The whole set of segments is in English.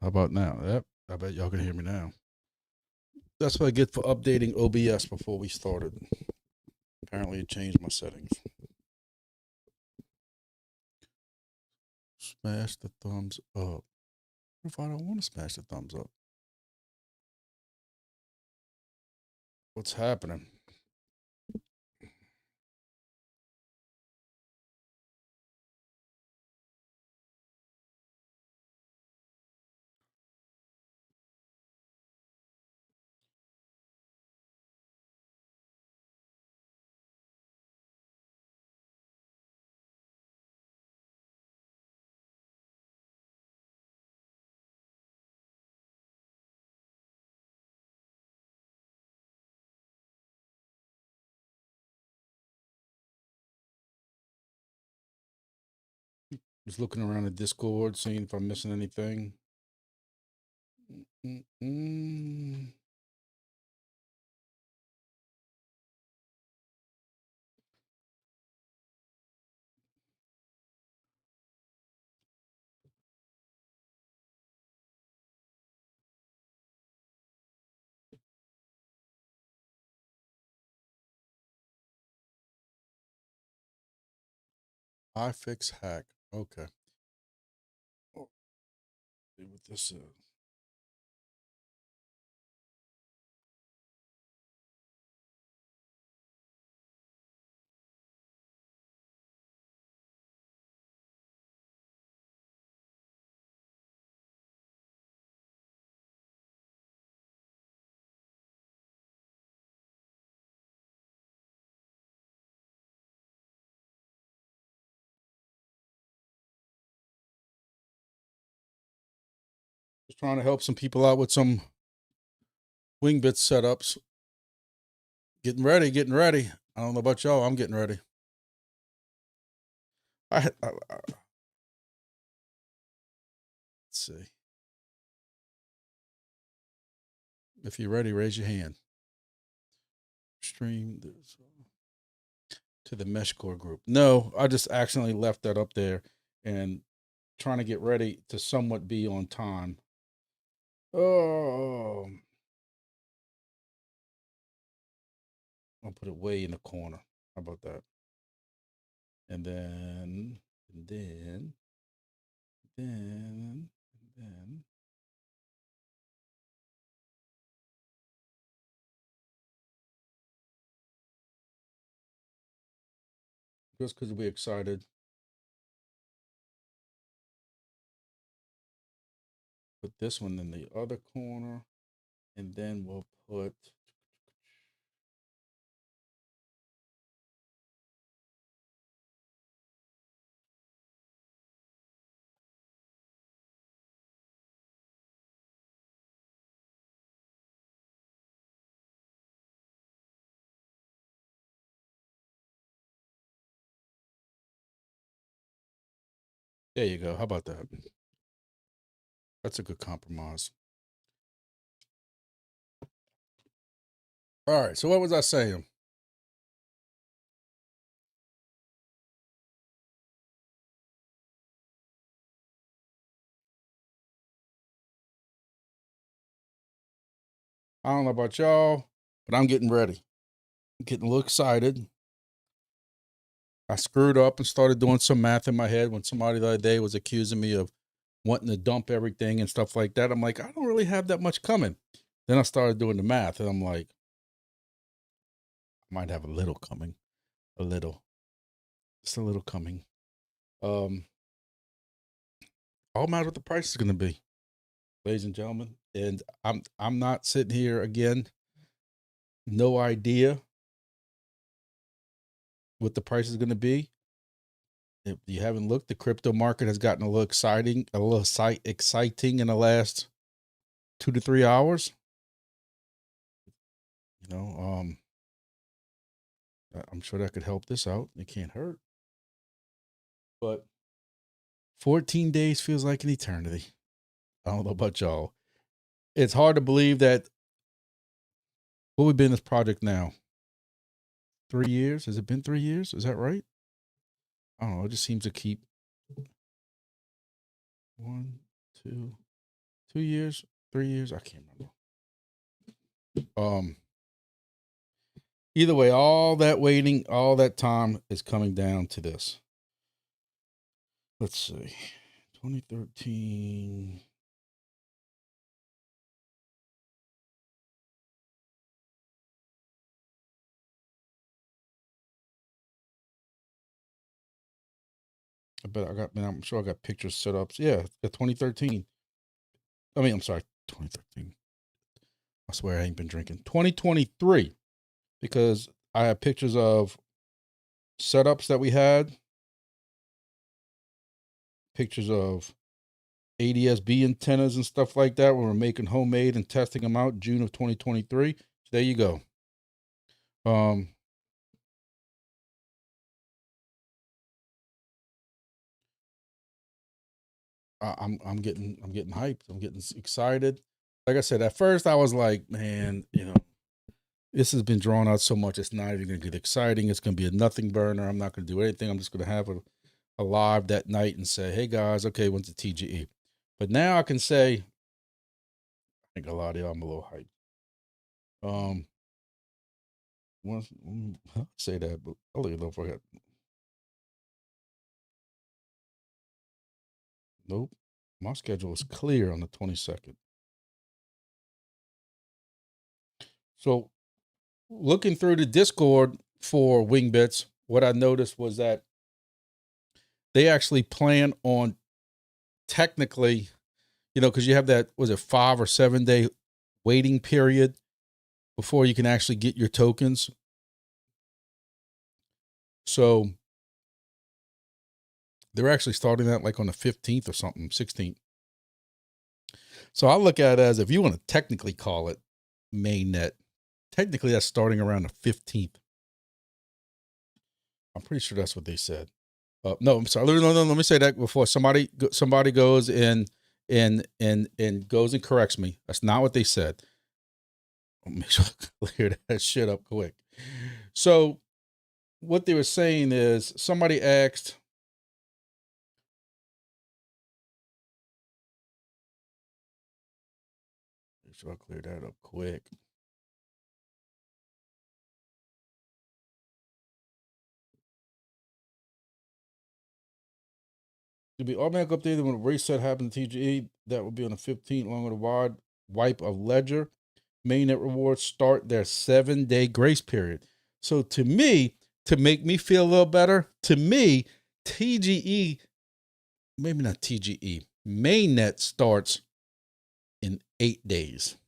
How about now? Yep. I bet y'all can hear me now. That's what I get for updating OBS before we started. Apparently, it changed my settings. Smash the thumbs up. What if I don't want to smash the thumbs up? What's happening? Just looking around the Discord, seeing if I'm missing anything. Mm-mm. iFix hack. Okay. Oh, see what this is. Just trying to help some people out with some Wingbits setups. Getting ready, getting ready. I don't know about y'all. I'm getting ready. Let's see. If you're ready, raise your hand. Stream this to the Meshcore group. No, I just accidentally left that up there and trying to get ready to somewhat be on time. Oh, I'll put it way in the corner. How about that? And then, and then, then, then. Just because we're excited. Put this one in the other corner. And then we'll put there you go. How about that? That's a good compromise. All right. So what was I saying? I don't know about y'all, but I'm getting ready. I'm getting a little excited. I screwed up and started doing some math in my head when somebody the other day was accusing me of wanting to dump everything and stuff like that. I'm like, I don't really have that much coming. Then I started doing the math and I'm like, I might have a little coming. A little. Just a little coming. All matter what the price is gonna be, ladies and gentlemen. And I'm not sitting here again. No idea what the price is gonna be. If you haven't looked, the crypto market has gotten a little exciting in the last 2 to 3 hours. You know, I'm sure that could help this out. It can't hurt. But 14 days feels like an eternity. I don't know about y'all. It's hard to believe that what we've been in this project now. 3 years? Has it been 3 years? Is that right? I don't know. It just seems to keep 1, 2, 2 years, 3 years, I can't remember. Either way, all that waiting, all that time is coming down to this. Let's see. 2013. I'm sure I got pictures set up. Yeah, the 2013. I'm sorry, 2013. I swear I ain't been drinking. 2023, because I have pictures of setups that we had, pictures of ADS-B antennas and stuff like that when we're making homemade and testing them out June of 2023. So there you go. I'm getting hyped. I'm getting excited. Like I said, at first I was like, man, this has been drawn out so much. It's not even going to get exciting. It's going to be a nothing burner. I'm not going to do anything. I'm just going to have a live that night and say, hey guys, okay, when's the TGE? But now I can say, I think a lot of y'all, I'm a little hyped. I'll say that, but I'll let you know if I got. Nope. My schedule is clear on the 22nd. So looking through the Discord for Wingbits, what I noticed was that they actually plan on technically, because you have that, was it 5 or 7 day waiting period before you can actually get your tokens. So they're actually starting that like on the 15th or something, 16th. So I look at it as, if you want to technically call it mainnet, technically that's starting around the 15th. I'm pretty sure that's what they said. No, I'm sorry. No, let me say that before somebody goes and goes and corrects me. That's not what they said. I'll make sure I clear that shit up quick. So what they were saying is, somebody asked, make sure I clear that up quick. To be automatically updated when a reset happens in TGE, that will be on the 15th, along with a wide wipe of Ledger. Mainnet rewards start their 7-day grace period. So to me, to make me feel a little better, to me, TGE, maybe not TGE, mainnet starts in 8 days,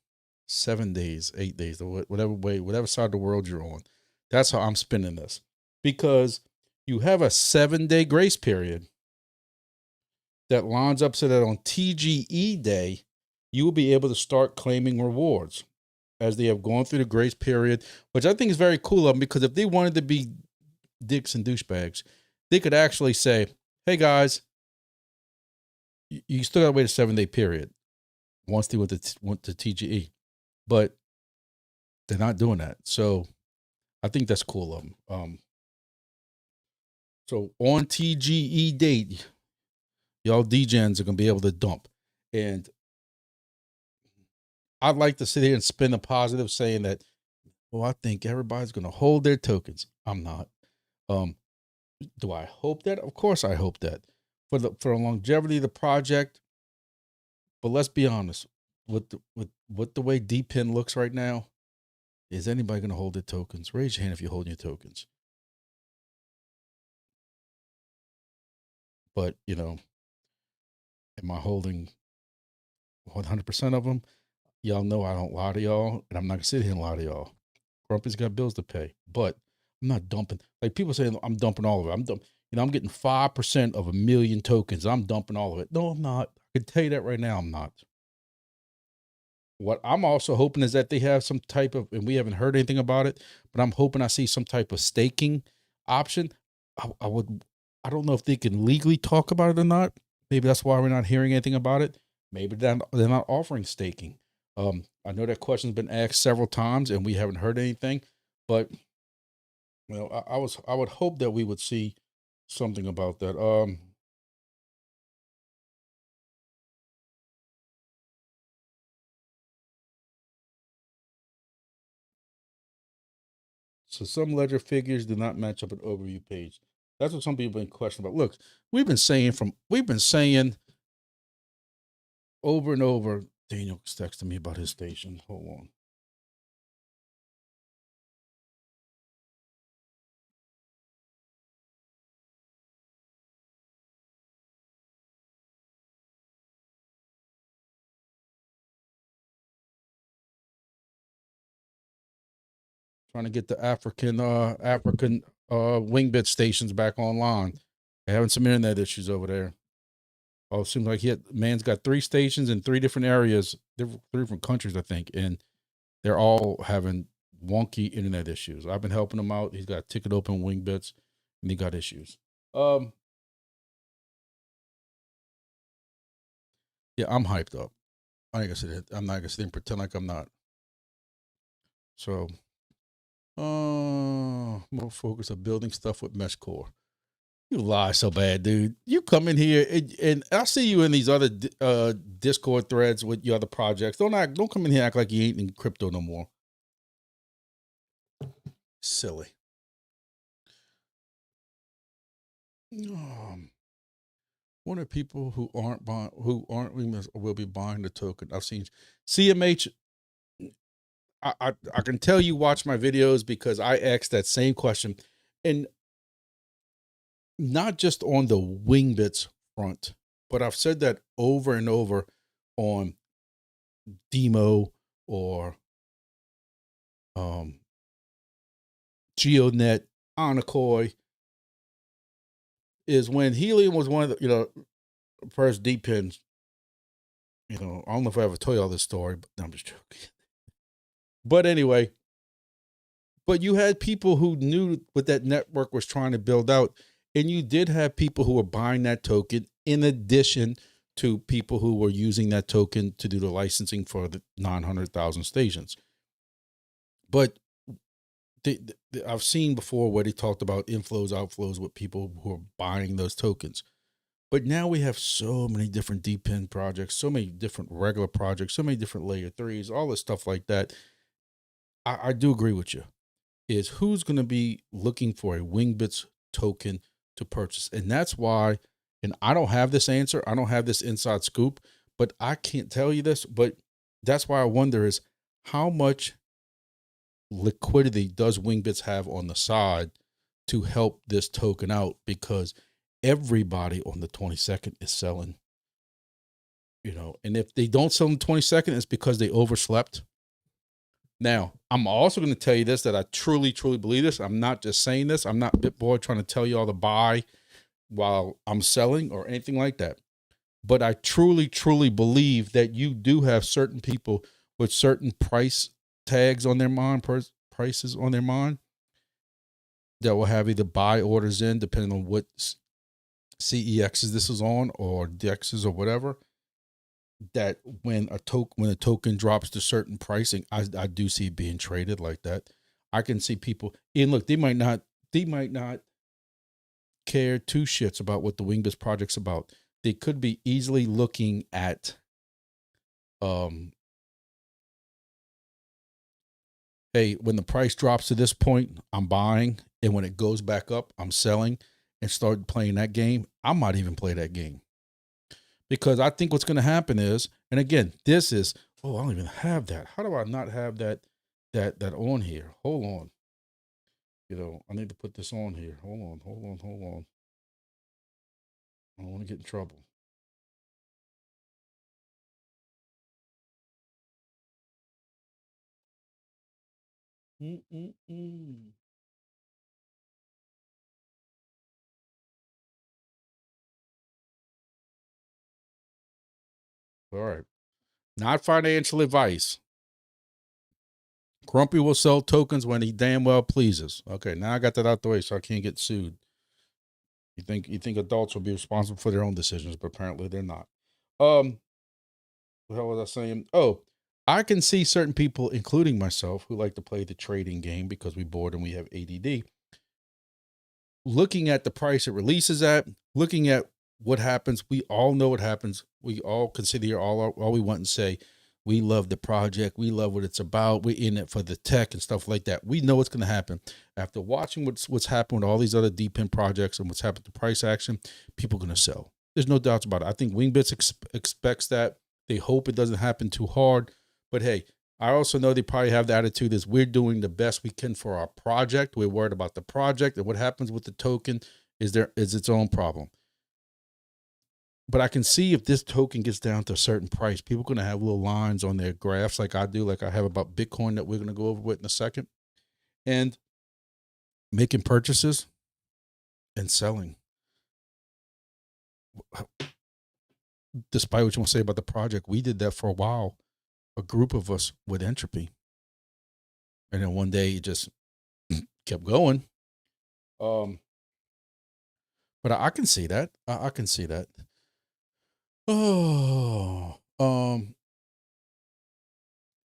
7 days, 8 days, whatever side of the world you're on. That's how I'm spinning this, because you have a 7-day grace period that lines up so that on TGE day, you will be able to start claiming rewards as they have gone through the grace period, which I think is very cool of them, because if they wanted to be dicks and douchebags, they could actually say, hey guys, you still got to wait a 7-day period once they went to TGE, but they're not doing that. So I think that's cool of them. So on TGE date, y'all DJs are going to be able to dump. And I'd like to sit here and spin a positive saying that, well, I think everybody's going to hold their tokens. I'm not. Do I hope that? Of course I hope that for the longevity of the project. But let's be honest, with the way DPIN looks right now, is anybody going to hold their tokens? Raise your hand if you're holding your tokens. But, am I holding 100% of them? Y'all know I don't lie to y'all, and I'm not going to sit here and lie to y'all. Grumpy's got bills to pay, but I'm not dumping. Like people say, I'm dumping all of it. I'm getting 5% of 1 million tokens. I'm dumping all of it. No, I'm not. I can tell you that right now, I'm not. What I'm also hoping is that they have some type of, and we haven't heard anything about it, but I'm hoping I see some type of staking option. I don't know if they can legally talk about it or not. Maybe that's why we're not hearing anything about it. Maybe they're not offering staking. I know that question's been asked several times and we haven't heard anything, but I would hope that we would see something about that. So some ledger figures do not match up an overview page. That's what some people have been questioning about. Look, we've been saying over and over. Daniel was texting me about his station. Hold on. Trying to get the African Wingbit stations back online. They're having some internet issues over there. Oh, it seems like man's got 3 stations in 3 different areas, 3 different countries, I think, and they're all having wonky internet issues. I've been helping him out. He's got a ticket open Wingbits, and he got issues. Yeah, I'm hyped up. Like I said, I'm not gonna sit and pretend like I'm not. So, more focus on building stuff with mesh core. You lie so bad, dude. You come in here and I see you in these other Discord threads with your other projects. Don't come in here and act like you ain't in crypto no more. Silly. What are people who aren't will be buying the token? I've seen CMH. I can tell you watch my videos because I asked that same question, and not just on the Wingbits front, but I've said that over and over on Demo or GeoNet, Anacoy, is when Helium was one of the, first deep pins. I don't know if I ever told you all this story, but I'm just joking. But anyway, but you had people who knew what that network was trying to build out, and you did have people who were buying that token in addition to people who were using that token to do the licensing for the 900,000 stations. But I've seen before where they talked about inflows, outflows with people who are buying those tokens. But now we have so many different deep pin projects, so many different regular projects, so many different layer 3s, all this stuff like that. I do agree with you. Is who's going to be looking for a Wingbits token to purchase? And that's why, and I don't have this answer. I don't have this inside scoop, but I can't tell you this. But that's why I wonder is how much liquidity does Wingbits have on the side to help this token out? Because everybody on the 22nd is selling, and if they don't sell on the 22nd, it's because they overslept. Now, I'm also going to tell you this, that I truly, truly believe this. I'm not just saying this. I'm not BitBoy trying to tell you all to buy while I'm selling or anything like that. But I truly, truly believe that you do have certain people with certain price tags on their mind, prices on their mind, that will have either buy orders in, depending on what CEXs this is on or DEXs or whatever, that when a token drops to certain pricing, I do see it being traded like that. I can see people, and look, they might not care 2 shits about what the Wingbits project's about. They could be easily looking at, hey, when the price drops to this point, I'm buying, and when it goes back up, I'm selling, and start playing that game. I might even play that game. Because I think what's going to happen is, and again, this is, I don't even have that. How do I not have that on here? Hold on. I need to put this on here. Hold on. I don't want to get in trouble. All right. Not financial advice. Grumpy will sell tokens when he damn well pleases. Okay, now I got that out the way, so I can't get sued. You think adults will be responsible for their own decisions, but apparently they're not. What the hell was I saying? Oh, I can see certain people, including myself, who like to play the trading game because we bored and we have ADD, looking at the price it releases at, looking at what happens. We all know what happens. We all can sit here all we want and say, We love the project. We love what it's about. We're in it for the tech and stuff like that. We know what's going to happen. After watching what's happened with all these other deep end projects and what's happened to price action, people are going to sell. There's no doubts about it. I think Wingbits expects that. They hope it doesn't happen too hard. But hey, I also know they probably have the attitude is we're doing the best we can for our project. We're worried about the project, and what happens with the token is its own problem. But I can see if this token gets down to a certain price, people are going to have little lines on their graphs like I do, like I have about Bitcoin that we're going to go over with in a second, and making purchases and selling. Despite what you want to say about the project, we did that for a while, a group of us with Entropy. And then one day it just kept going. But I can see that. I can see that. Oh,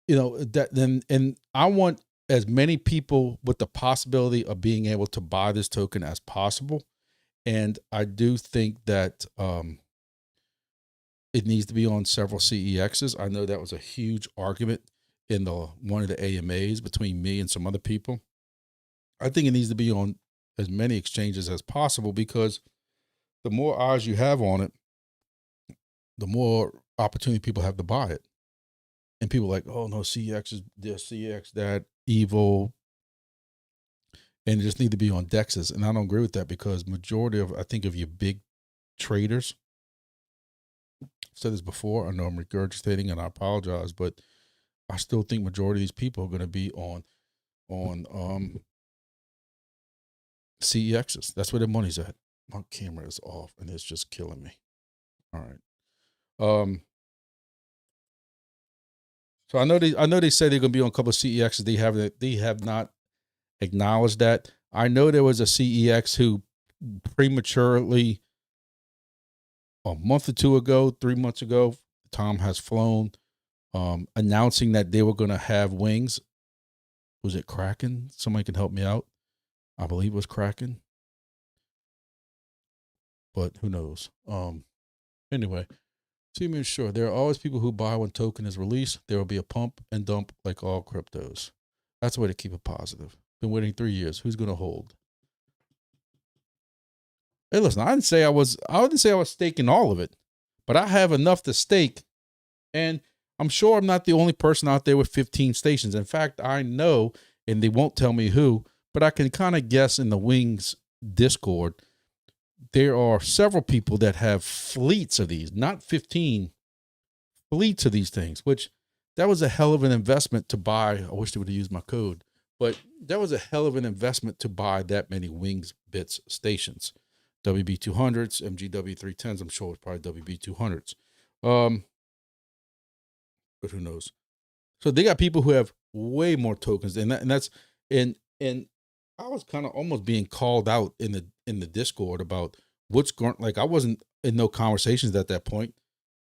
that then, and I want as many people with the possibility of being able to buy this token as possible. And I do think that, it needs to be on several CEXs. I know that was a huge argument in one of the AMAs between me and some other people. I think it needs to be on as many exchanges as possible, because the more eyes you have on it, the more opportunity people have to buy it. And people are like, oh no, CEX is this, CEX that, evil. And it just need to be on DEXs. And I don't agree with that, because majority of, I think, of your big traders, I've said this before, I know I'm regurgitating and I apologize, but I still think majority of these people are going to be on CEXs. That's where their money's at. My camera is off and it's just killing me. All right. So I know they said they're going to be on a couple of CEXs. They have not acknowledged that. I know there was a CEX who prematurely, a month or two ago, 3 months ago, Tom has flown, announcing that they were going to have wings. Was it Kraken? Somebody can help me out. I believe it was Kraken, but who knows? Anyway, seeming sure there are always people who buy when token is released. There will be a pump and dump like all cryptos. That's the way to keep it positive. Been waiting 3 years. Who's going to hold? Hey, listen, I didn't say I was staking all of it, but I have enough to stake. And I'm sure I'm not the only person out there with 15 stations. In fact, I know, and they won't tell me who, but I can kind of guess in the Wings Discord, there are several people that have fleets of these, not 15, fleets of these things, which that was a hell of an investment to buy. I wish they would have used my code, but that was a hell of an investment to buy that many Wingbits stations. WB200s, MGW310s, I'm sure it's probably WB200s. But who knows? So they got people who have way more tokens, and that's I was kind of almost being called out in the Discord about what's going. Like I wasn't in no conversations at that point.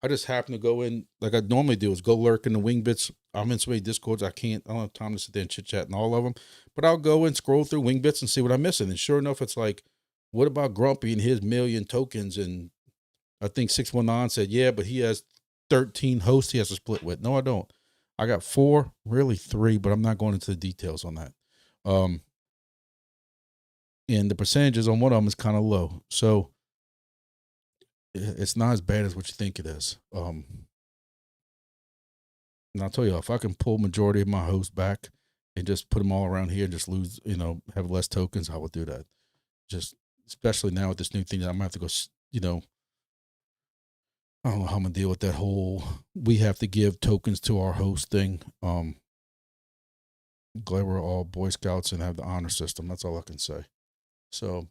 I just happened to go in like I normally do, is go lurk in the Wingbits. I'm in so many Discords I don't have time to sit there and chit chat in all of them. But I'll go and scroll through Wingbits and see what I'm missing. And sure enough, it's like, what about Grumpy and his 1,000,000 tokens? And I think 619 said, yeah, but he has 13 hosts he has to split with. No, I don't. I got 4, really 3, but I'm not going into the details on that. And the percentages on one of them is kind of low. So it's not as bad as what you think it is. And I'll tell you, if I can pull majority of my hosts back and just put them all around here and just lose, have less tokens, I will do that. Just especially now with this new thing that I'm gonna have to go, I don't know how I'm gonna deal with that whole we have to give tokens to our host thing. Glad we're all Boy Scouts and have the honor system. That's all I can say. So,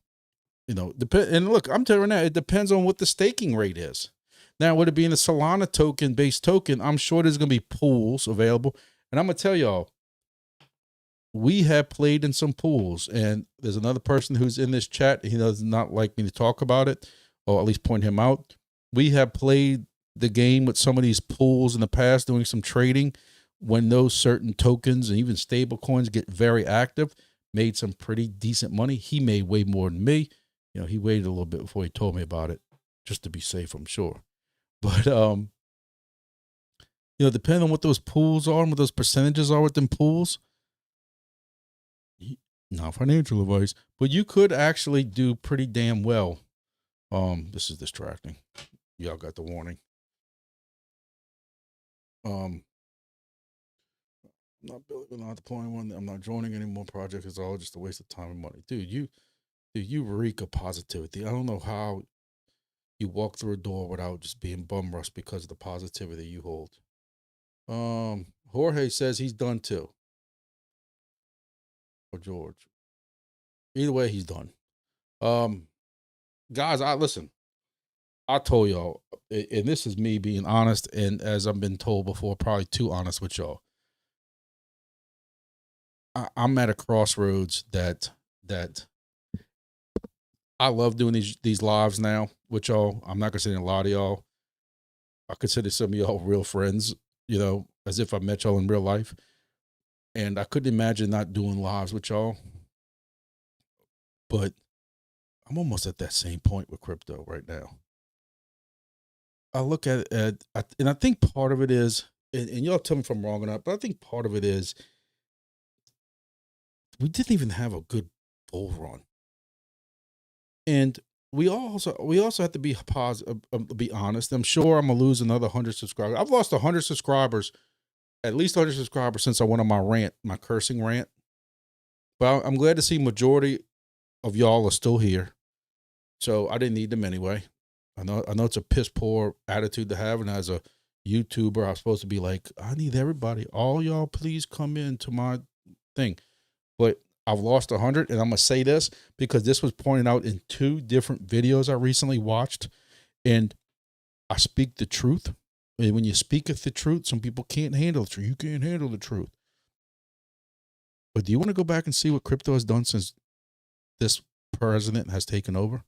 and look, I'm telling you now, it depends on what the staking rate is. Now, with it being a Solana token based token, I'm sure there's gonna be pools available. And I'm gonna tell y'all, we have played in some pools, and there's another person who's in this chat. He does not like me to talk about it, or at least point him out. We have played the game with some of these pools in the past, doing some trading when those certain tokens and even stable coins get very active, made some pretty decent money. He made way more than me. He waited a little bit before he told me about it, just to be safe, I'm sure. But depending on what those pools are and what those percentages are with them pools, not financial advice, but you could actually do pretty damn well. This is distracting. Y'all got the warning. I'm not deploying one. I'm not joining any more projects. It's all just a waste of time and money. Dude, you reek of positivity. I don't know how you walk through a door without just being bum rushed because of the positivity you hold. Jorge says he's done too. Or George. Either way, he's done. Guys, I told y'all, and this is me being honest, and as I've been told before, probably too honest with y'all. I'm at a crossroads that I love doing these lives now with y'all. I'm not considering a lot of y'all. I consider some of y'all real friends, as if I met y'all in real life. And I couldn't imagine not doing lives with y'all. But I'm almost at that same point with crypto right now. I look at it, and I think part of it is, and y'all tell me if I'm wrong or not, but I think part of it is we didn't even have a good bull run. And we also have to be positive, be honest. I'm sure I'm gonna lose another 100 subscribers. I've lost 100 subscribers, at least 100 subscribers since I went on my cursing rant. But I'm glad to see majority of y'all are still here. So I didn't need them anyway. I know it's a piss poor attitude to have, and as a YouTuber, I'm supposed to be like, I need everybody. All y'all, please come into my thing. But I've lost 100, and I'm gonna say this because this was pointed out in 2 different videos I recently watched, and I speak the truth. And when you speaketh the truth, some people can't handle the truth. You can't handle the truth. But do you want to go back and see what crypto has done since this president has taken over?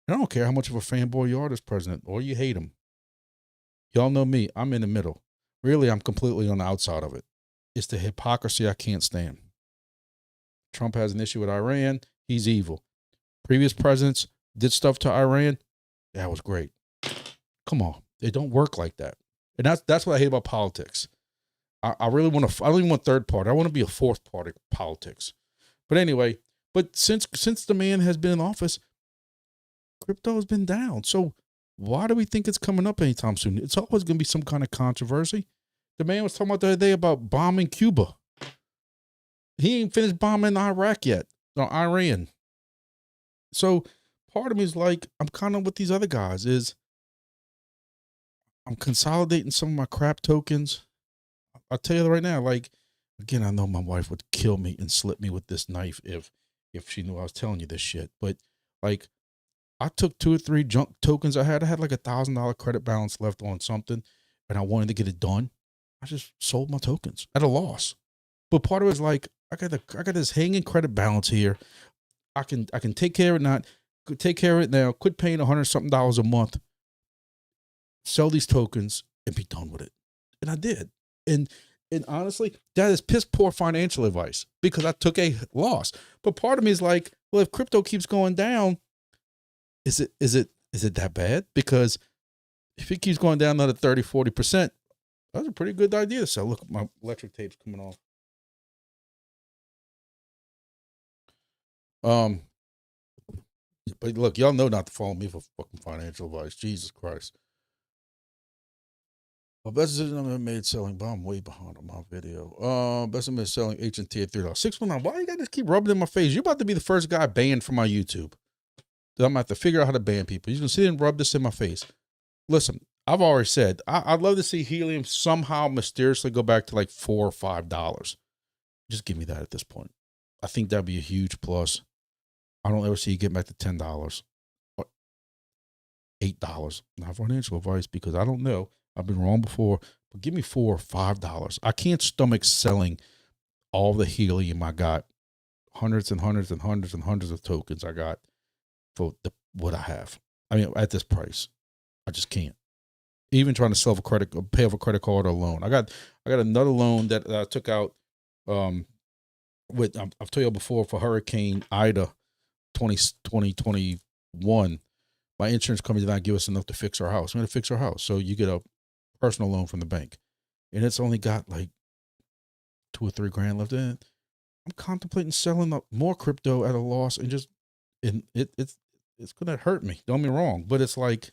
And I don't care how much of a fanboy you are this president, or you hate him. Y'all know me. I'm in the middle. Really, I'm completely on the outside of it. It's the hypocrisy I can't stand. Trump has an issue with Iran. He's evil. Previous presidents did stuff to Iran. That was great. Come on. It don't work like that. And that's what I hate about politics. I really want to, I don't even want third party. I want to be a fourth party politics. But anyway, since the man has been in office, crypto has been down. So why do we think it's coming up anytime soon? It's always going to be some kind of controversy. The man was talking about the other day about bombing Cuba. He ain't finished bombing Iraq yet, or Iran. So part of me is like, I'm kind of with these other guys is I'm consolidating some of my crap tokens. I'll tell you right now, like, again, I know my wife would kill me and slip me with this knife if she knew I was telling you this shit. But like, I took 2 or 3 junk tokens I had like $1,000 credit balance left on something, and I wanted to get it done. I just sold my tokens at a loss. But part of it is like, I got this hanging credit balance here. I can take care of it take care of it now. Quit paying $100-something a month. Sell these tokens and be done with it. And I did. And honestly, that is piss poor financial advice because I took a loss. But part of me is like, well, if crypto keeps going down, is it that bad? Because if it keeps going down another 30-40%, that's a pretty good idea. So look, my electric tape's coming off. But look, y'all know not to follow me for fucking financial advice. Jesus Christ. Well, best decision made selling, but I'm way behind on my video. Best decision made selling H&T at $3. 619. Why you gotta just keep rubbing in my face? You're about to be the first guy banned from my YouTube. I'm gonna have to figure out how to ban people. You're gonna sit and rub this in my face. Listen, I've already said I'd love to see helium somehow mysteriously go back to like $4 or $5. Just give me that at this point. I think that'd be a huge plus. I don't ever see you get back to $10 or $8. Not financial advice because I don't know. I've been wrong before, but give me $4 or $5. I can't stomach selling all the helium I got. Hundreds and hundreds and hundreds and hundreds of tokens I got for what I have. I mean, at this price, I just can't. Even trying to pay off a credit card or loan. I got another loan that I took out. I've told you before for Hurricane Ida, 2021. My insurance company did not give us enough to fix our house. We're going to fix our house, so you get a personal loan from the bank. and it's only got like 2 or 3 grand left in it, I'm contemplating selling up more crypto at a loss and just, and it's gonna hurt me. Don't get me wrong, but it's like,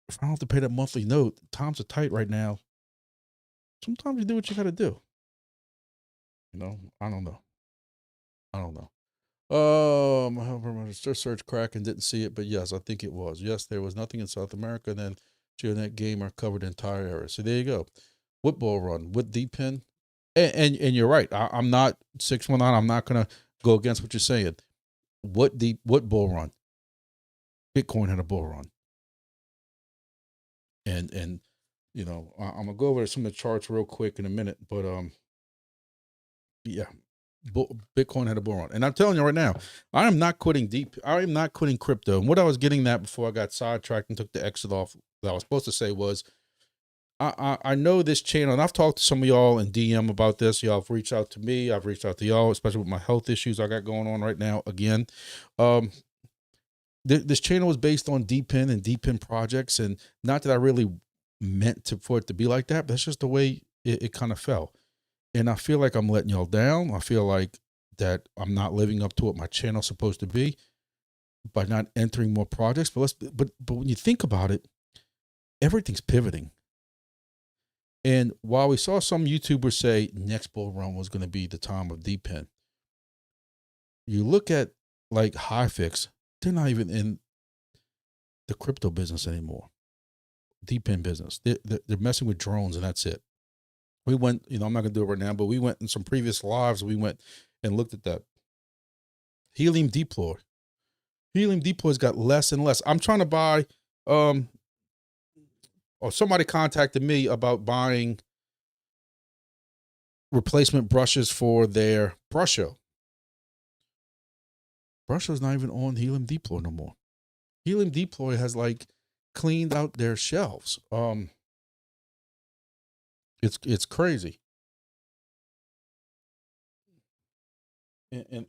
if I don't have to pay that monthly note, times are tight right now. Sometimes you do what you got to do. You know, I don't know. I search crack and didn't see it, but yes, I think it was. Yes, there was nothing in South America. And then Geonet Gamer covered the entire area. So there you go. What bull run? What deep pin? And you're right. I'm not 619. I'm not gonna go against what you're saying. What bull run? Bitcoin had a bull run. And you know, I'm gonna go over some of the charts real quick in a minute, but yeah, Bitcoin had a bull run, and I'm telling you right now, I am not quitting crypto. And what I was getting at before I got sidetracked and took the exit off, that I was supposed to say was, I know this channel, and I've talked to some of y'all in DM about this. Y'all have reached out to me. I've reached out to y'all, especially with my health issues I got going on right now. Again, this channel is based on deep pin and deep pin projects, and not that I really meant for it to be like that, but that's just the way it kind of fell. And I feel like I'm letting y'all down. I feel like that I'm not living up to what my channel's supposed to be by not entering more projects. But when you think about it, everything's pivoting. And while we saw some YouTubers say next bull run was going to be the time of deep pin, you look at like HiFix, they're not even in the crypto business anymore. Deep pin business. They're messing with drones, and that's it. We went, you know, I'm not going to do it right now, but we went in some previous lives. We went and looked at that. Helium deploy. Helium deploy's got less and less. I'm trying to buy, or somebody contacted me about buying replacement brushes for their brush show. Brush show's not even on Helium deploy no more. Helium deploy has like cleaned out their shelves. It's crazy. And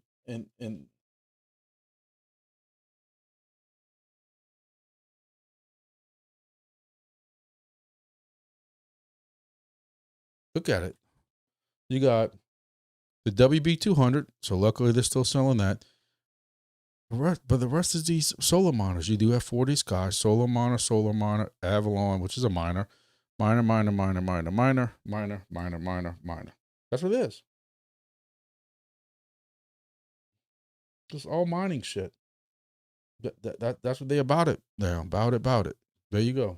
look at it. You got the WB200. So luckily they're still selling that. But the rest is these solar miners. You do have 40 Sky, solar miner, Avalon, which is a miner. Miner. That's what it is. Just all mining shit. That's what they about it now. About it. There you go.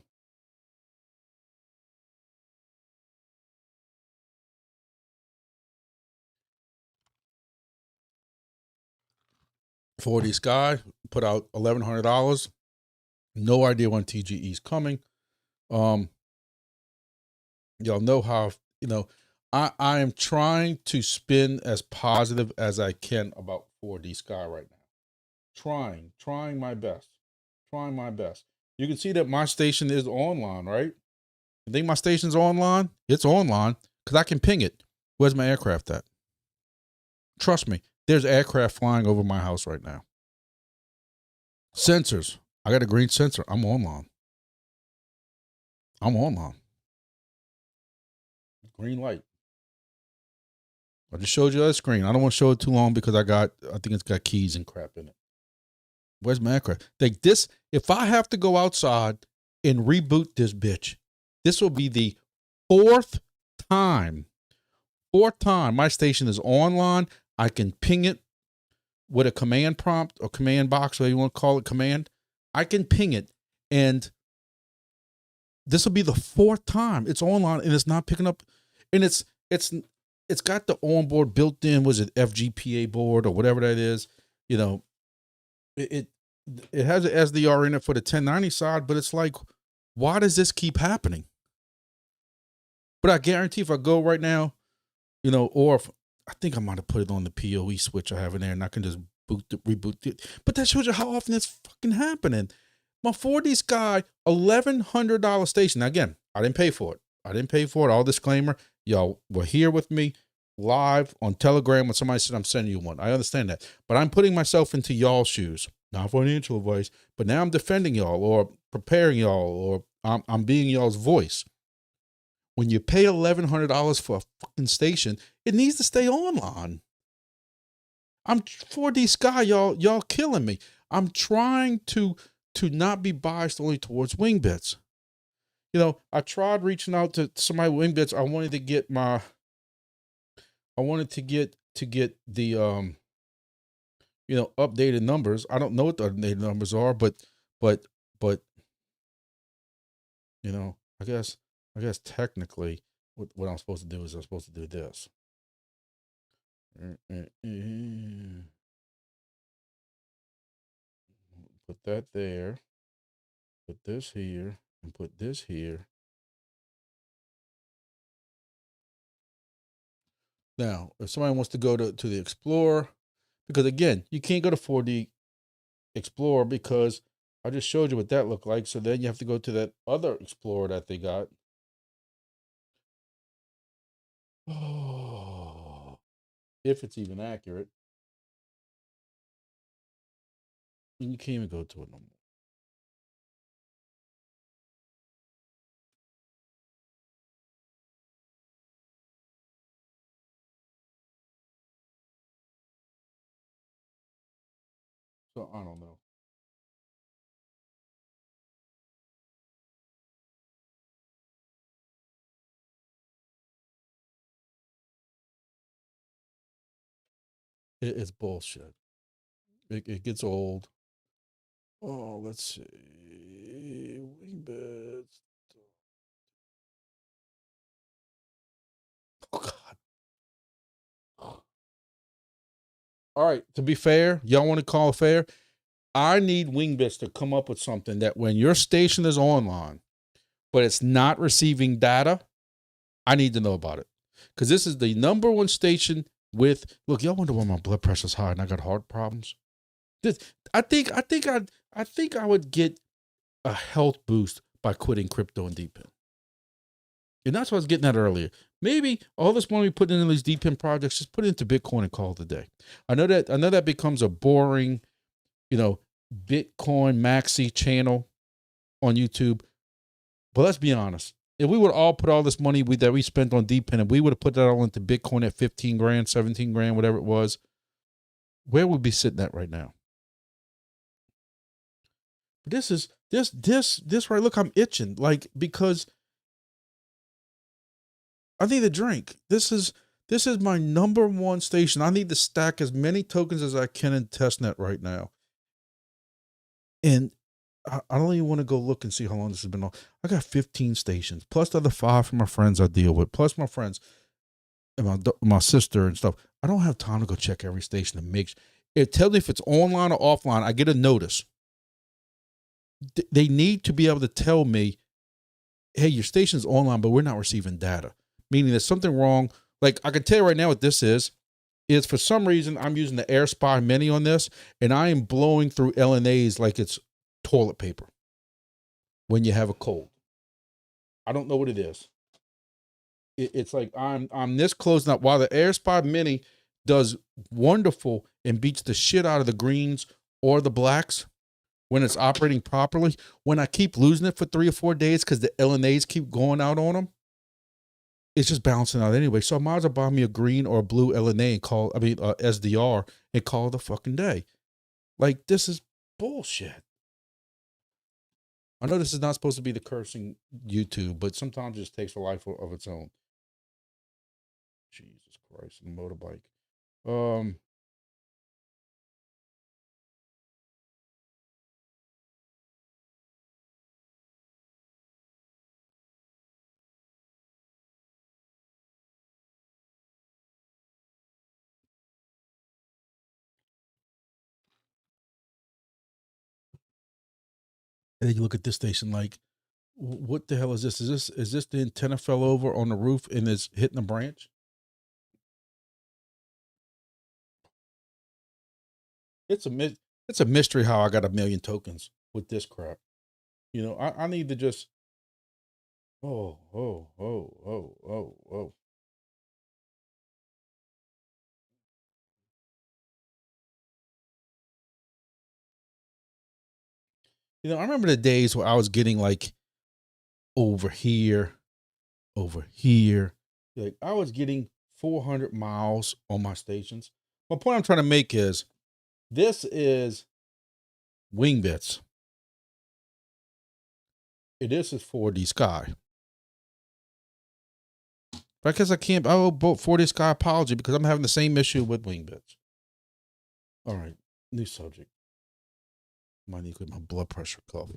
$40 Sky put out $1,100. No idea when TGE is coming. Y'all know how, you know, I am trying to spin as positive as I can about 4D Sky right now. Trying my best. You can see that my station is online, right? You think my station's online? It's online because I can ping it. Where's my aircraft at? Trust me, there's aircraft flying over my house right now. Sensors. I got a green sensor. I'm online. Green light. I just showed you that screen. I don't want to show it too long because I think it's got keys and crap in it. Where's my aircraft? Like this, if I have to go outside and reboot this bitch, this will be the fourth time my station is online. I can ping it with a command prompt or command box, whatever you want to call it, command. I can ping it, and this will be the fourth time it's online and it's not picking up. And it's got the onboard built in, was it FGPA board or whatever that is, you know. It has an SDR in it for the 1090 side, but it's like, why does this keep happening? But I guarantee if I go right now, or if I think I might have put it on the PoE switch I have in there, and I can just reboot it. But that shows you how often it's fucking happening. My 4D Sky $1,100 station. Now again, I didn't pay for it. All disclaimer, y'all were here with me live on Telegram when somebody said I'm sending you one. I understand that, but I'm putting myself into y'all's shoes, not financial advice, but now I'm defending y'all or preparing y'all, or I'm being y'all's voice. When you pay $1,100 for a fucking station, it needs to stay online. I'm 4D Sky, y'all killing me. I'm trying to not be biased only towards Wingbits. You know, I tried reaching out to somebody with Wingbits. I wanted to get the updated numbers. I don't know what the updated numbers are, but but I guess technically what I'm supposed to do is I'm supposed to do this. Put that there. Put this here and put this here. Now, if somebody wants to go to the Explorer, because again, you can't go to 4D Explorer because I just showed you what that looked like. So then you have to go to that other Explorer that they got. Oh, if it's even accurate. And you can't even go to it no more. So I don't know. It's bullshit. It gets old. Oh, let's see. Wingbits. Oh, God. All right. To be fair, y'all want to call it fair? I need Wingbits to come up with something that when your station is online, but it's not receiving data, I need to know about it. Because this is the number one station with, look, y'all wonder why my blood pressure's high and I got heart problems. I think I would get a health boost by quitting crypto and deep pin. And that's what I was getting at earlier. Maybe all this money we put into these deep pin projects, just put it into Bitcoin and call it a day. I know that becomes a boring, Bitcoin maxi channel on YouTube. But let's be honest. If we would all put all this money that we spent on deep pin and we would have put that all into Bitcoin at 15 grand, 17 grand, whatever it was, where would we be sitting at right now? This is this right. Look, I'm itching because I need a drink. This is my number one station. I need to stack as many tokens as I can in testnet right now. And I don't even want to go look and see how long this has been on. I got 15 stations, plus the other 5 from my friends I deal with, plus my friends and my sister and stuff. I don't have time to go check every station to make sure. It tells me if it's online or offline. I get a notice. They need to be able to tell me, hey, your station's online, but we're not receiving data. Meaning there's something wrong. Like I can tell you right now what this is for some reason I'm using the AirSpy Mini on this, and I am blowing through LNAs like it's toilet paper when you have a cold. I don't know what it is. It's like I'm this close now. While the AirSpy Mini does wonderful and beats the shit out of the greens or the blacks when it's operating properly, when I keep losing it for 3 or 4 days because the LNAs keep going out on them, it's just balancing out anyway. So I might as well buy me a green or a blue LNA and SDR and call it a fucking day. Like, this is bullshit. I know this is not supposed to be the cursing YouTube, but sometimes it just takes a life of its own. Jesus Christ, a motorbike. And then you look at this station like, what the hell is this? Is this the antenna fell over on the roof and is hitting a branch? It's a mystery how I got 1 million tokens with this crap. I need to just oh. I remember the days where I was getting like over here over here. Like I was getting 400 miles on my stations. My point I'm trying to make is this is Wingbits. This is 4D Sky. But I guess I can't. I owe both 4D Sky apology because I'm having the same issue with Wingbits. All right, new subject. Might need to get my blood pressure cuff.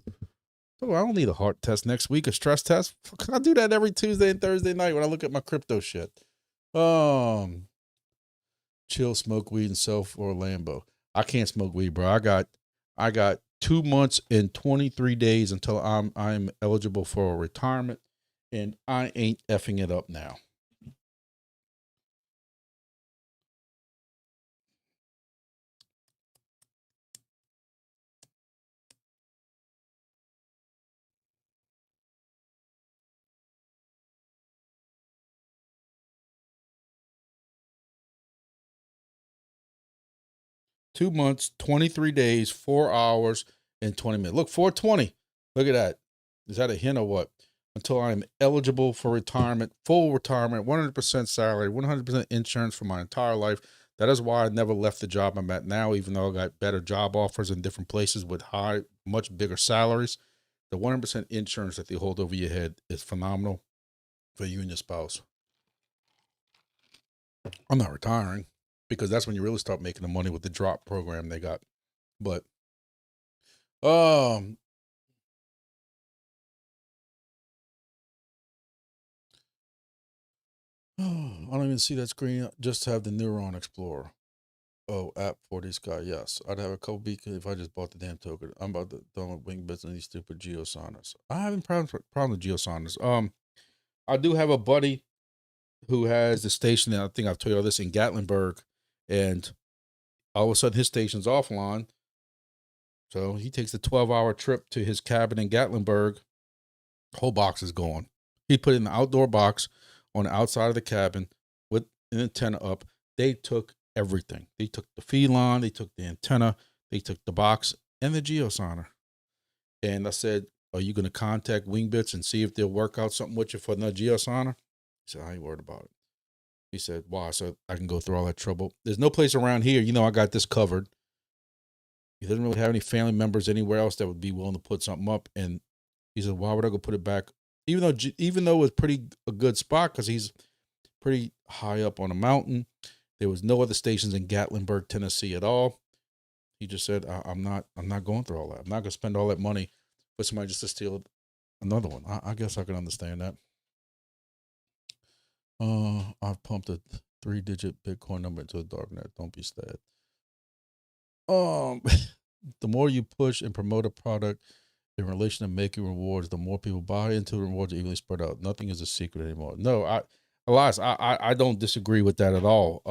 Oh, I don't need a heart test next week, a stress test. I do that every Tuesday and Thursday night when I look at my crypto shit. Chill, smoke weed, and sell for a Lambo. I can't smoke weed, bro. I got 2 months and 23 days until I'm eligible for a retirement, and I ain't effing it up now. 2 months, 23 days, 4 hours, and 20 minutes. Look, 420. Look at that. Is that a hint or what? Until I'm eligible for retirement, full retirement, 100% salary, 100% insurance for my entire life. That is why I never left the job I'm at now, even though I got better job offers in different places with much bigger salaries. The 100% insurance that they hold over your head is phenomenal for you and your spouse. I'm not retiring because that's when you really start making the money with the drop program they got. But I don't even see that screen. Just have the Neuron Explorer. Oh, app for this guy. Yes, I'd have a couple beacons if I just bought the damn token. I'm about to done with Wingbits and these stupid geosonars. I haven't problem with geosonars. I do have a buddy who has the station, and I think I've told you all this, in Gatlinburg, and all of a sudden his station's offline. So he takes a 12-hour trip to his cabin in Gatlinburg. Whole box is gone. He put it in the outdoor box on the outside of the cabin with an antenna up. They took everything. They took the feed line, they took the antenna, they took the box and the geosonar. And I said, are you going to contact Wingbits and see if they'll work out something with you for another geosonar? He said, I ain't worried about it. He said, why? So I can go through all that trouble. There's no place around here. I got this covered. He doesn't really have any family members anywhere else that would be willing to put something up. And he said, why would I go put it back? Even though it was a good spot because he's pretty high up on a mountain. There was no other stations in Gatlinburg, Tennessee at all. He just said, I'm not going through all that. I'm not going to spend all that money for somebody just to steal another one. I guess I can understand that. I've pumped a 3-digit Bitcoin number into the darknet. Don't be sad. The more you push and promote a product in relation to making rewards, the more people buy into the rewards evenly spread out. Nothing is a secret anymore. No, Elias, I don't disagree with that at all.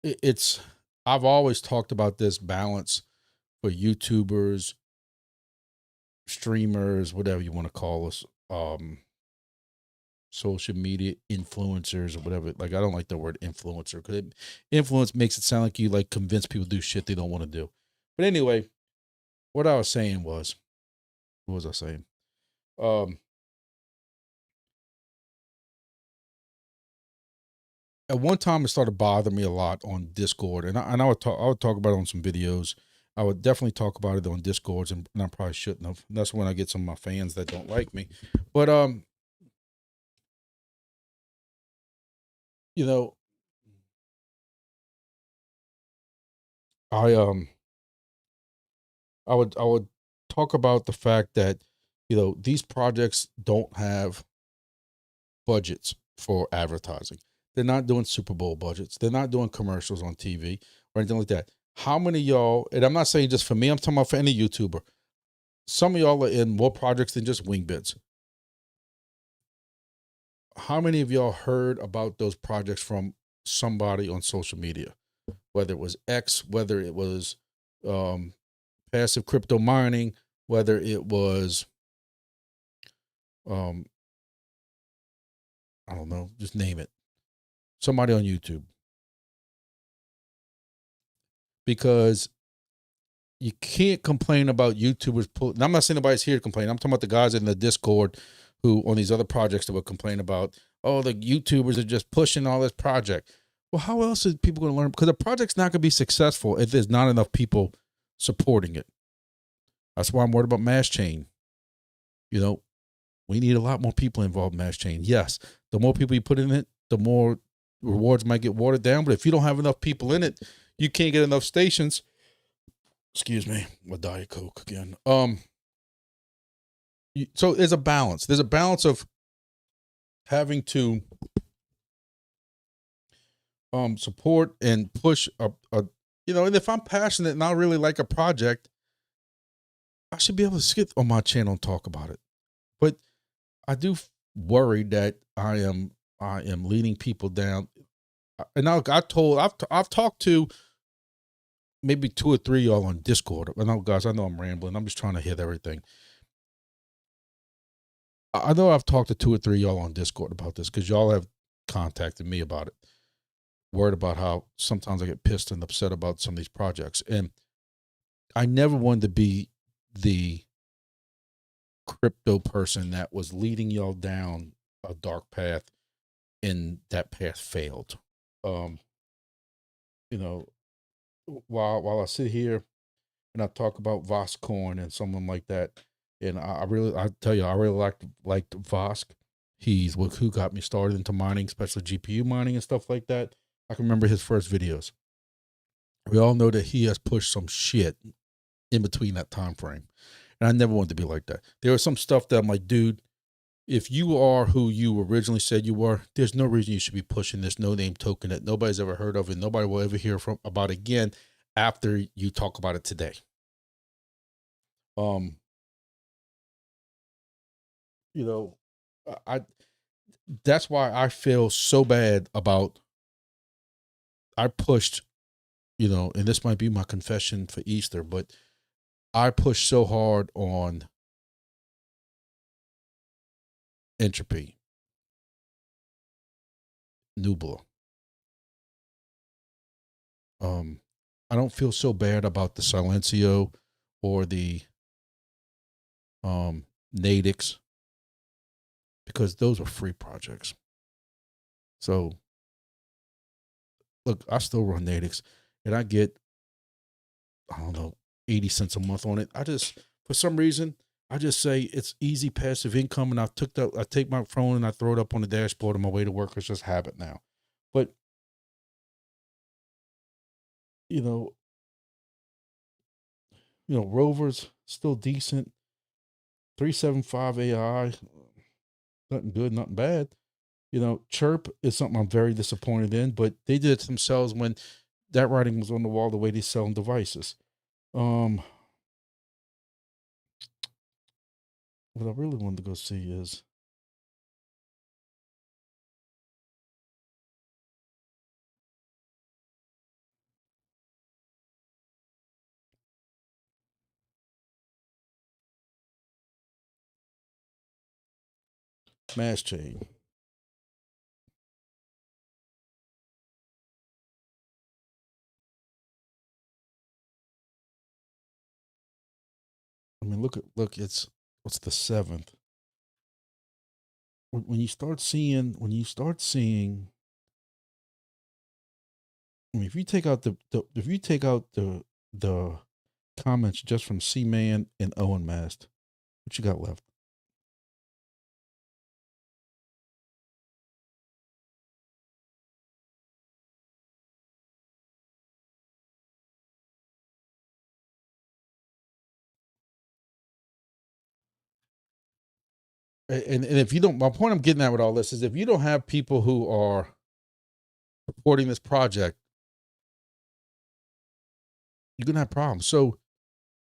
It's I've always talked about this balance for YouTubers, streamers, whatever you want to call us, social media influencers or whatever. Like, I don't like the word influencer because influence makes it sound like you like convince people to do shit they don't want to do. But anyway, what I was saying was, what was I saying? At one time, it started bothering me a lot on Discord, and I would talk about it on some videos. I would definitely talk about it on Discords, and I probably shouldn't have. That's when I get some of my fans that don't like me. But you know, I I would talk about the fact that these projects don't have budgets for advertising. They're not doing Super Bowl budgets. They're not doing commercials on TV or anything like that. How many of y'all, and I'm not saying just for me, I'm talking about for any YouTuber, some of y'all are in more projects than just Wingbits. How many of y'all heard about those projects from somebody on social media? Whether it was X, whether it was passive crypto mining, whether it was, I don't know, just name it. Somebody on YouTube. Because you can't complain about YouTubers and I'm not saying nobody's here to complain. I'm talking about the guys in the Discord who on these other projects that would complain about, oh, the YouTubers are just pushing all this project. Well, how else are people going to learn? Because a project's not going to be successful if there's not enough people supporting it. That's why I'm worried about Mass Chain. You know, we need a lot more people involved in Mass Chain. Yes, the more people you put in it, the more rewards might get watered down. But if you don't have enough people in it, you can't get enough stations. Excuse me, my Diet Coke again. So there's a balance. There's a balance of having to support and push and if I'm passionate and I really like a project, I should be able to skip on my channel and talk about it. But I do worry that I am leading people down. And I've talked to maybe 2 or 3 y'all on Discord. I know, guys, I know I'm rambling. I'm just trying to hit everything. I know I've talked to 2 or 3 y'all on Discord about this because y'all have contacted me about it. Worried about how sometimes I get pissed and upset about some of these projects. And I never wanted to be the crypto person that was leading y'all down a dark path and that path failed. While I sit here and I talk about Voscoin and someone like that, and I really liked Vosk. He's who got me started into mining, especially GPU mining and stuff like that. I can remember his first videos. We all know that he has pushed some shit in between that time frame. And I never wanted to be like that. There was some stuff that I'm like, dude, if you are who you originally said you were, there's no reason you should be pushing this no-name token that nobody's ever heard of and nobody will ever hear about again after you talk about it today. That's why I feel so bad about, I pushed, and this might be my confession for Easter, but I pushed so hard on Entropy, Nubla. I don't feel so bad about the Silencio or the Nadix because those are free projects. So look, I still run Nadix and I get, I don't know, 80 cents a month on it. For some reason, I just say it's easy passive income, and I take my phone and I throw it up on the dashboard on my way to work. It's just habit now. But Rover's still decent. 375 AI, nothing good, nothing bad. Chirp is something I'm very disappointed in, but they did it themselves when that writing was on the wall, the way they sell devices. What I really wanted to go see is Mass Chain. I mean, look, what's the 7th? When you start seeing, I mean, if you take out the comments just from C-Man and Owen Mast, what you got left? And if you don't, my point I'm getting at with all this is if you don't have people who are supporting this project, you're gonna have problems. So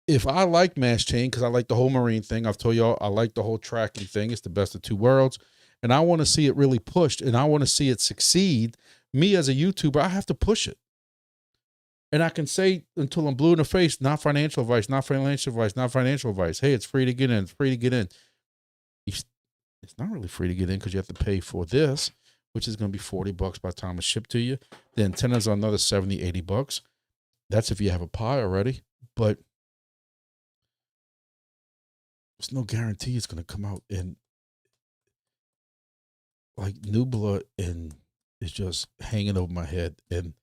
if I like Mass Chain, because I like the whole marine thing, I've told y'all I like the whole tracking thing. It's the best of 2 worlds. And I want to see it really pushed and I want to see it succeed. Me as a YouTuber, I have to push it. And I can say until I'm blue in the face, not financial advice, not financial advice, not financial advice. Hey, it's free to get in. It's free to get in. It's not really free to get in because you have to pay for this, which is going to be $40 by the time it's shipped to you. The antennas are another $70, $80. That's if you have a Pi already. But there's no guarantee it's going to come out. And like Nubla and is just hanging over my head. And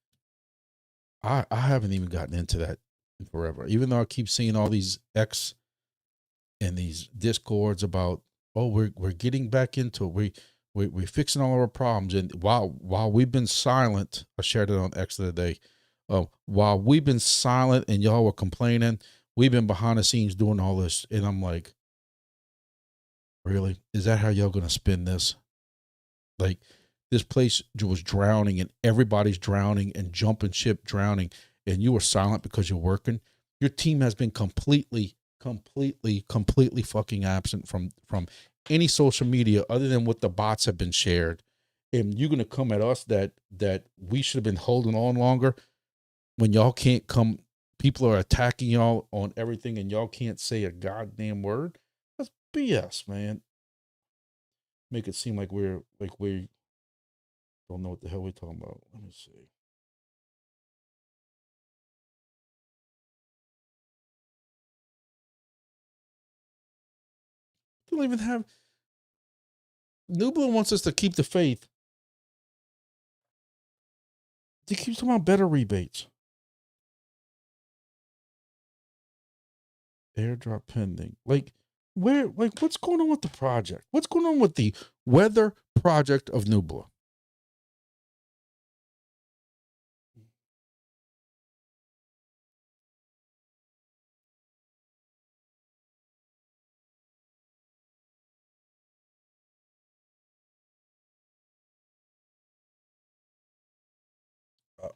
I haven't even gotten into that in forever, even though I keep seeing all these X and these discords about, oh, we're getting back into it. We're fixing all our problems. And while we've been silent, I shared it on X the other day. While we've been silent and y'all were complaining, we've been behind the scenes doing all this. And I'm like, really? Is that how y'all gonna spin this? Like, this place was drowning and everybody's drowning and jumping ship drowning, and you were silent because you're working. Your team has been completely fucking absent from any social media other than what the bots have been shared. And you're gonna come at us that we should have been holding on longer when y'all can't come. People are attacking y'all on everything and y'all can't say a goddamn word. That's BS, man. Make it seem like we don't know what the hell we're talking about. Let me see. They don't even have. Nubla wants us to keep the faith. They keep talking about better rebates. Airdrop pending. Like, where? Like, what's going on with the project? What's going on with the weather project of Nubla?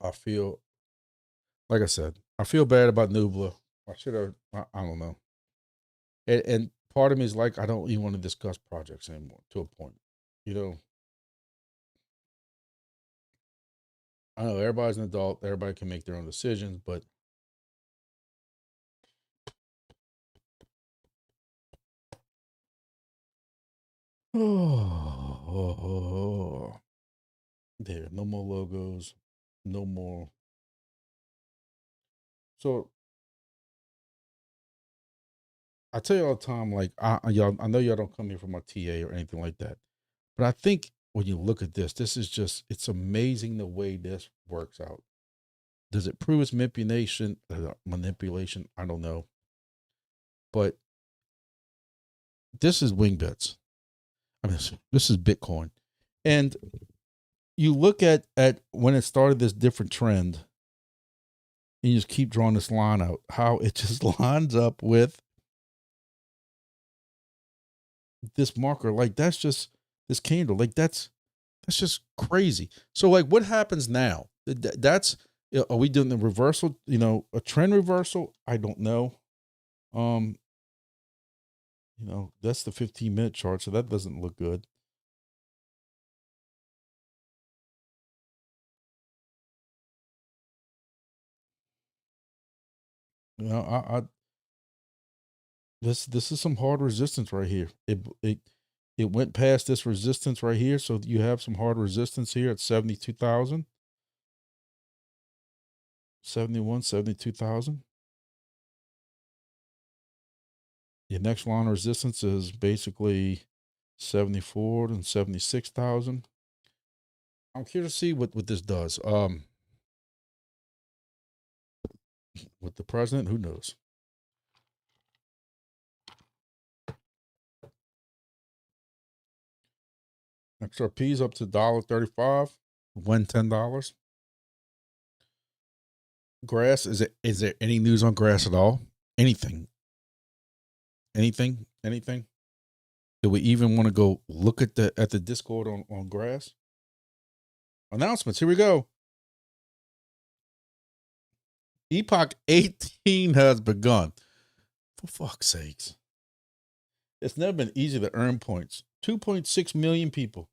I feel, like I said, I feel bad about Nubla. I should have. I don't know. And part of me is like, I don't even want to discuss projects anymore. To a point, you know. I know everybody's an adult. Everybody can make their own decisions, but oh, there, no more logos, no more. So I tell you all the time, like y'all, I know y'all don't come here for my TA or anything like that, but I think when you look at this is just, it's amazing the way this works out. Does it prove its manipulation? Manipulation, I don't know, but this is Wingbits. I mean, this is Bitcoin, and you look at when it started this different trend, and you just keep drawing this line out, how it just lines up with this marker. Like, that's just this candle. Like, that's just crazy. So, like, what happens now? That's, are we doing the reversal? You know, a trend reversal? I don't know. Um, you know, that's the 15-minute chart, so that doesn't look good. You know, this is some hard resistance right here. It went past this resistance right here, so you have some hard resistance here at 72,000, 71, 72,000. Your next line of resistance is basically 74 and 76,000. I'm curious to see what this does. With the president, who knows? XRP is up to $1.35. Win $10. Grass, is there any news on grass at all? Anything? Anything? Anything? Do we even want to go look at the Discord on grass? Announcements. Here we go. Epoch 18 has begun. For fuck's sakes. It's never been easy to earn points. 2.6 million people.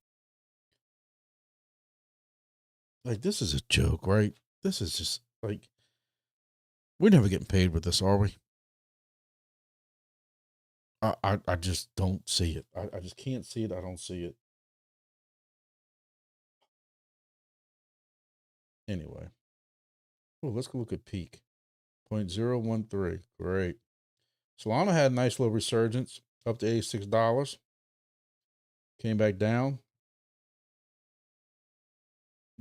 Like, this is a joke, right? This is just like, we're never getting paid with this, are we? I just don't see it. I just can't see it. I don't see it. Anyway. Oh, let's go look at peak. 0.013. Great. Solana had a nice little resurgence. up to $86. Came back down.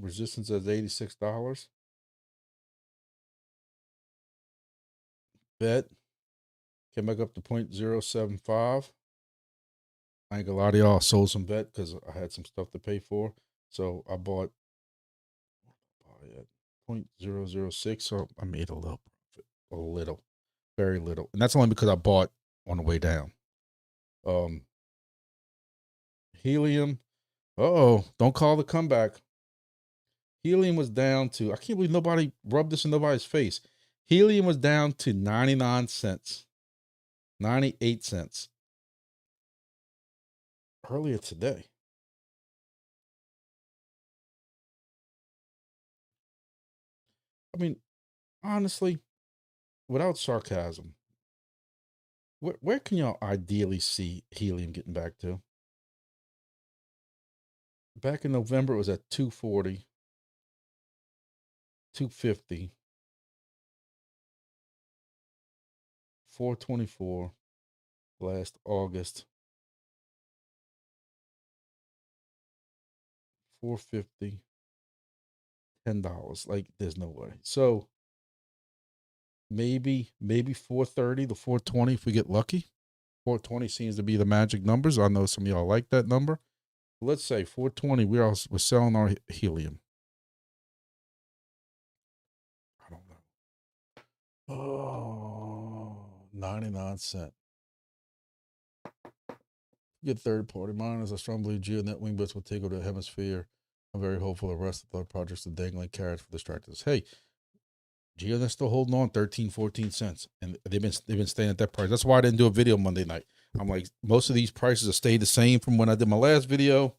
Resistance at $86. Bet. Came back up to 0.075. I ain't gonna lie to y'all, I sold some bet because I had some stuff to pay for. So I bought at 0.006. So I made a little profit. A little. Very little. And that's only because I bought on the way down. Helium. Don't call the comeback. Helium was down to, I can't believe nobody rubbed this in nobody's face. Helium was down to 99 cents, 98 cents earlier today. I mean, honestly, without sarcasm, where can y'all ideally see helium getting back to? Back in November, it was at 240, 250, 424 last August, 450, $10. Like, there's no way. So maybe 430 to 420 if we get lucky. 420 seems to be the magic numbers. I know some of y'all like that number. Let's say 420. We're selling our helium. I don't know. Oh, 99 cents. Get third-party miners. I strongly believe GeoNet Wingbits will take over the hemisphere. I'm very hopeful the rest of the projects are dangling carrots for distractors. Hey, GeoNet's still holding on 13, 14 cents. And they've been staying at that price. That's why I didn't do a video Monday night. I'm like, most of these prices have stayed the same from when I did my last video.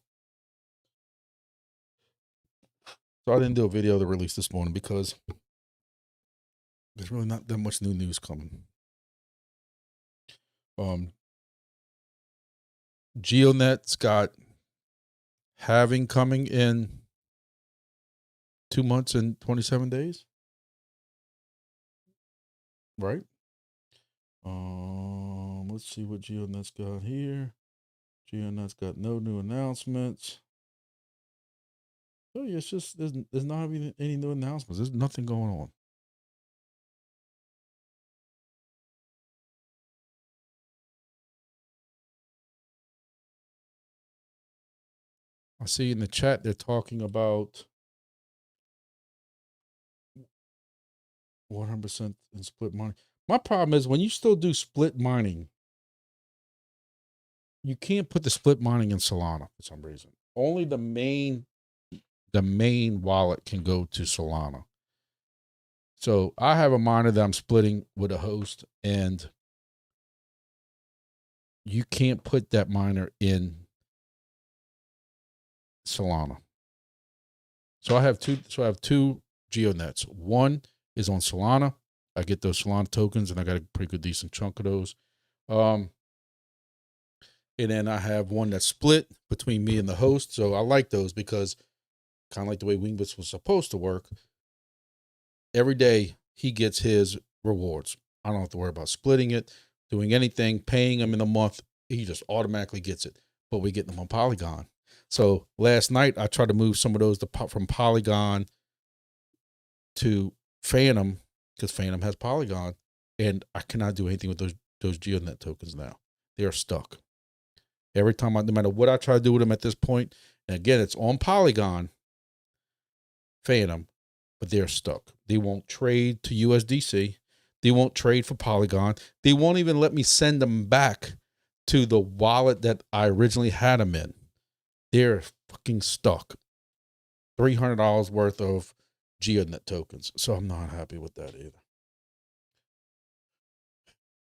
So I didn't do a video to release this morning because there's really not that much new news coming. GeoNet's got halving coming in 2 months and 27 days. Right? Let's see what GeoNet's got here. GeoNet's got no new announcements. Oh yeah, it's just there's not even any new announcements. There's nothing going on. I see in the chat they're talking about 100% in split mining. My problem is when you still do split mining, you can't put the split mining in Solana for some reason. Only the main wallet can go to Solana. So I have a miner that I'm splitting with a host, and you can't put that miner in Solana. So I have two GeoNets. One is on Solana. I get those Solana tokens, and I got a pretty good decent chunk of those. And then I have one that's split between me and the host. So I like those because kind of like the way Wingbits was supposed to work. Every day he gets his rewards. I don't have to worry about splitting it, doing anything, paying him in a month. He just automatically gets it. But we get them on Polygon. So last night I tried to move some of those from Polygon to Phantom because Phantom has Polygon, and I cannot do anything with those GeoNet tokens now. They are stuck. Every time, no matter what I try to do with them at this point, and again, it's on Polygon, Phantom, but they're stuck. They won't trade to USDC. They won't trade for Polygon. They won't even let me send them back to the wallet that I originally had them in. They're fucking stuck. $300 worth of GeoNet tokens. So I'm not happy with that either.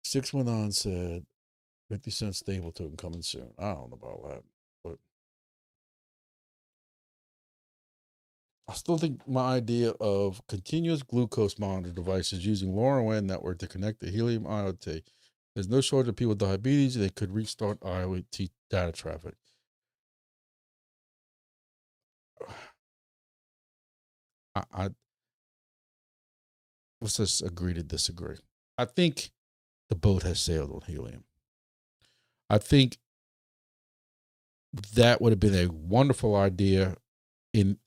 619 said 50-cent stable token coming soon. I don't know about that, but I still think my idea of continuous glucose monitor devices using LoRaWAN network to connect the helium IoT. There's no shortage of people with diabetes. They could restart IoT data traffic. Let's just agree to disagree. I think the boat has sailed on helium. I think that would have been a wonderful idea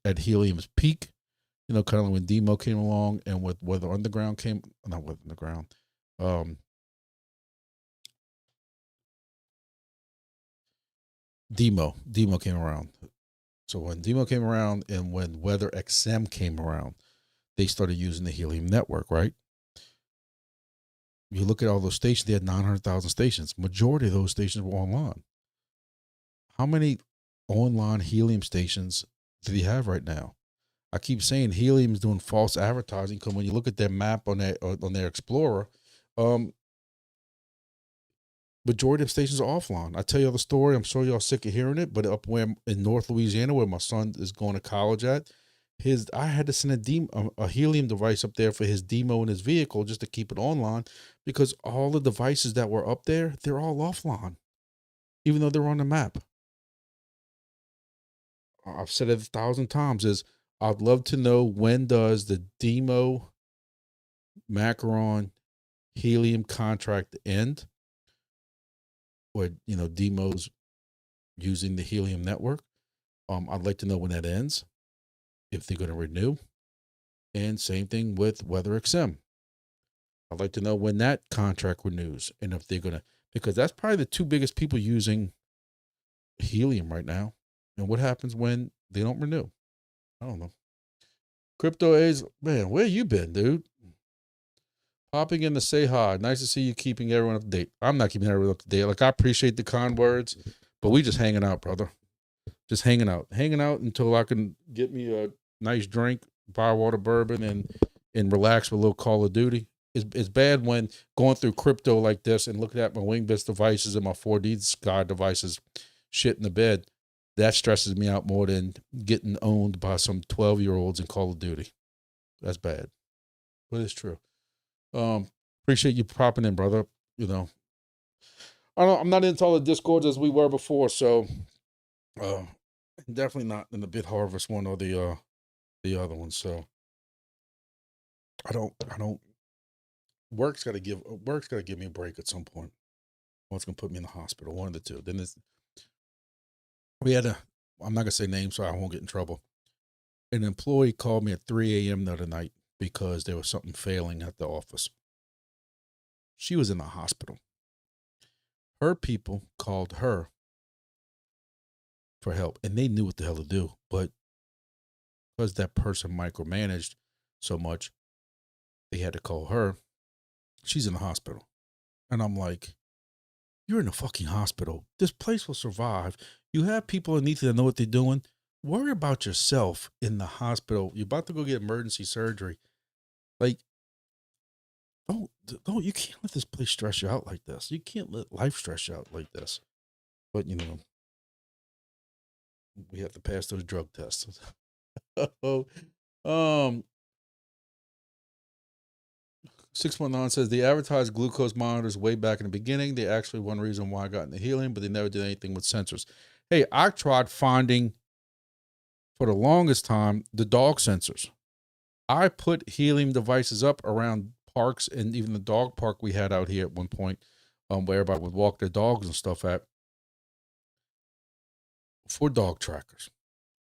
at helium's peak. Kind of like when Demo came along and with Weather Underground came, not Weather Underground, Demo came around. So when Demo came around and when Weather XM came around, they started using the helium network, right? You look at all those stations, they had 900,000 stations. Majority of those stations were online. How many online helium stations do they have right now? I keep saying helium is doing false advertising because when you look at their map on their Explorer, majority of stations are offline. I tell you the story. I'm sure y'all sick of hearing it, but up where in North Louisiana, where my son is going to college at, I had to send a helium device up there for his demo in his vehicle just to keep it online because all the devices that were up there, they're all offline, even though they're on the map. I've said it 1,000 times is I'd love to know when does the demo Macaron helium contract end, or Demo's using the helium network. I'd like to know when that ends, if they're going to renew, and same thing with Weather XM. I'd like to know when that contract renews and if they're going to, because that's probably the two biggest people using helium right now. And what happens when they don't renew? I don't know. Crypto A's, man, where you been, dude? Popping in to say hi. Nice to see you keeping everyone up to date. I'm not keeping everyone up to date. Like, I appreciate the kind words, but we just hanging out, brother. Just hanging out until I can get me a nice drink, Firewater bourbon, and relax with a little Call of Duty. It's bad when going through crypto like this and looking at my Wingbits devices and my 4D Sky devices, shit in the bed. That stresses me out more than getting owned by some 12-year-olds in Call of Duty. That's bad, but it's true. Appreciate you popping in, brother. I'm not into all the discords as we were before, so definitely not in the Bit Harvest one or the other one. So I don't. Work's got to give me a break at some point. What's gonna put me in the hospital? One of the two. Then I'm not gonna say names so I won't get in trouble. An employee called me at 3 a.m. the other night because there was something failing at the office. She was in the hospital. Her people called her for help, and they knew what the hell to do, but because that person micromanaged so much, they had to call her. She's in the hospital. And I'm like, you're in a fucking hospital. This place will survive. You have people underneath that know what they're doing. Worry about yourself in the hospital. You're about to go get emergency surgery. Like, don't, you can't let this place stress you out like this. You can't let life stress you out like this. But, we have to pass those drug tests. um, 619 says the advertised glucose monitors way back in the beginning. They actually one reason why I got into helium, but they never did anything with sensors. Hey, I tried finding for the longest time the dog sensors. I put helium devices up around parks and even the dog park we had out here at one point, where everybody would walk their dogs and stuff at, for dog trackers.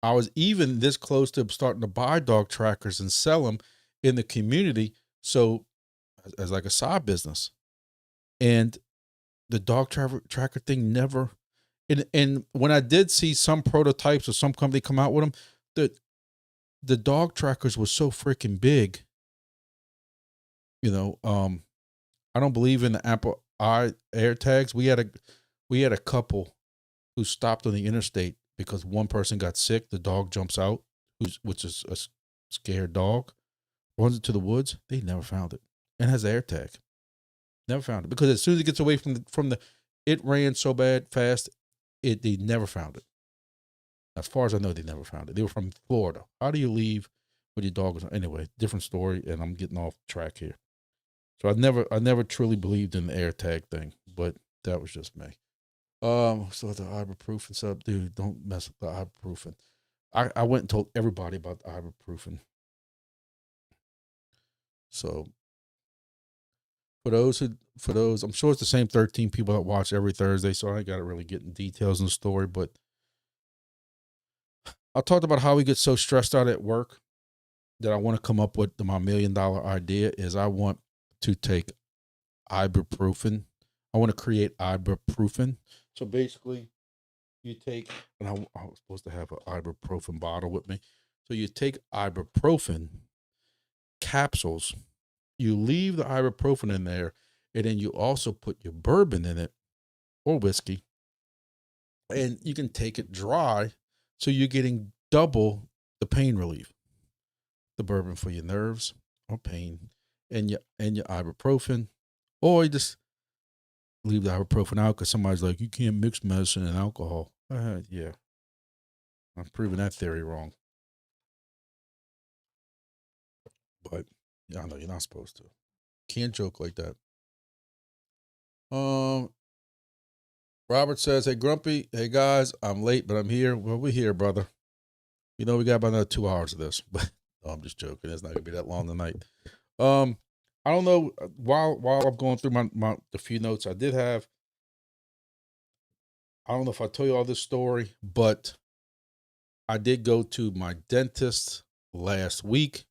I was even this close to starting to buy dog trackers and sell them in the community. So as like a side business. And the dog tracker thing never, and when I did see some prototypes or some company come out with them, the dog trackers were so freaking big. I don't believe in the Apple AirTags. We had a couple who stopped on the interstate because one person got sick. The dog jumps out, which is a scared dog, runs into the woods. They never found it, and has an AirTag. Never found it because as soon as it gets away from the, it ran so fast, they never found it. As far as I know, they never found it. They were from Florida. How do you leave with your dog? Anyway, different story, and I'm getting off track here. So I never truly believed in the AirTag thing, but that was just me. So the ibuprofen sub, dude, don't mess with the ibuprofen. I went and told everybody about the ibuprofen. So For those, I'm sure it's the same 13 people that watch every Thursday, so I got to really get in details in the story. But I talked about how we get so stressed out at work that I want to come up with my $1 million idea is I want to take ibuprofen. I want to create ibuprofen. So basically, you take, and I was supposed to have an ibuprofen bottle with me. So you take ibuprofen capsules, you leave the ibuprofen in there, and then you also put your bourbon in it or whiskey, and you can take it dry. So you're getting double the pain relief. The bourbon for your nerves or pain, and your ibuprofen, or you just leave the ibuprofen out because somebody's like, you can't mix medicine and alcohol. Yeah, I've proven that theory wrong. But yeah, I know you're not supposed to. Can't joke like that. Robert says, "Hey Grumpy, hey guys, I'm late, but I'm here." Well, we're here, brother. You know we got about another 2 hours of this, but no, I'm just joking. It's not gonna be that long tonight. I don't know. While I'm going through the few notes I did have, I don't know if I tell you all this story, but I did go to my dentist last week,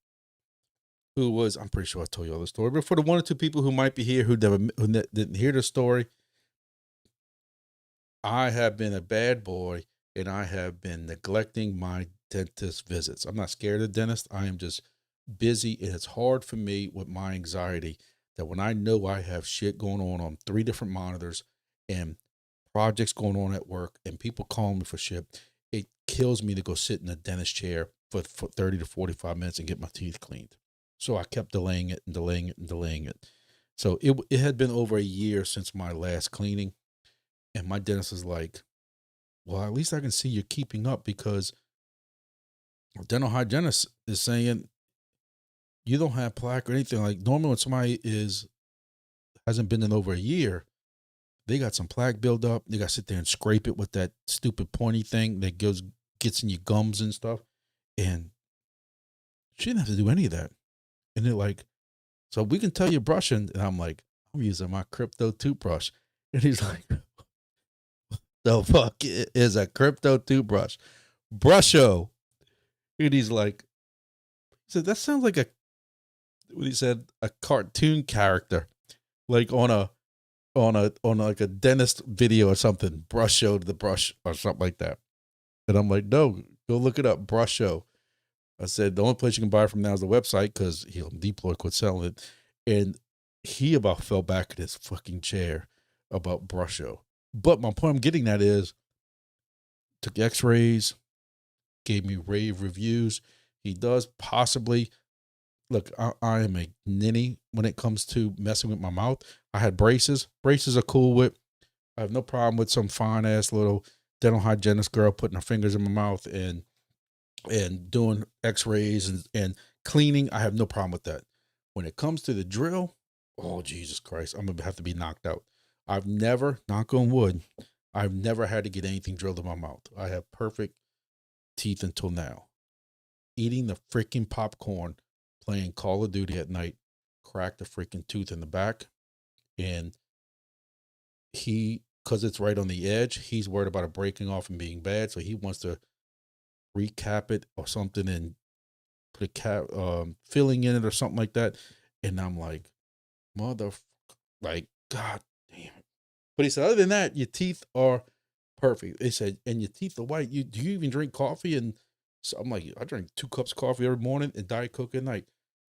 who was, I'm pretty sure I told you all the story, but for the 1 or 2 people who might be here who didn't hear the story, I have been a bad boy and I have been neglecting my dentist visits. I'm not scared of the dentist. I am just busy, and it's hard for me with my anxiety that when I know I have shit going on 3 different monitors and projects going on at work and people calling me for shit, it kills me to go sit in a dentist chair for 30 to 45 minutes and get my teeth cleaned. So I kept delaying it and delaying it and delaying it. So it had been over a year since my last cleaning. And my dentist is like, well, at least I can see you're keeping up, because a dental hygienist is saying you don't have plaque or anything. Like normally when somebody hasn't been in over a year, they got some plaque buildup. They got to sit there and scrape it with that stupid pointy thing that gets in your gums and stuff. And she didn't have to do any of that. And they're like, so we can tell you're brushing. And I'm like, I'm using my crypto toothbrush. And he's like, the fuck is a crypto toothbrush? Brusho. And he's like, he said, that sounds like what he said, a cartoon character, like on like a dentist video or something. Brusho the brush or something like that. And I'm like, no, go look it up. Brusho. I said, the only place you can buy it from now is the website, because Deploy quit selling it. And he about fell back in his fucking chair about Brusho. But my point I'm getting at is, took x-rays, gave me rave reviews. He does possibly, look, I am a ninny when it comes to messing with my mouth. I had braces. Braces are cool with. I have no problem with some fine ass little dental hygienist girl putting her fingers in my mouth and doing x-rays and cleaning. I have no problem with that. When it comes to the drill, oh, Jesus Christ, I'm going to have to be knocked out. I've never, knock on wood, I've never had to get anything drilled in my mouth. I have perfect teeth until now. Eating the freaking popcorn, playing Call of Duty at night, cracked a freaking tooth in the back. And because it's right on the edge, he's worried about it breaking off and being bad. So he wants to recap it or something and put a filling in it or something like that. And I'm like, like, God damn it. But he said, other than that, your teeth are perfect. He said, and your teeth are white. Do you even drink coffee? And so I'm like, I drink 2 cups of coffee every morning and Diet Coke at night.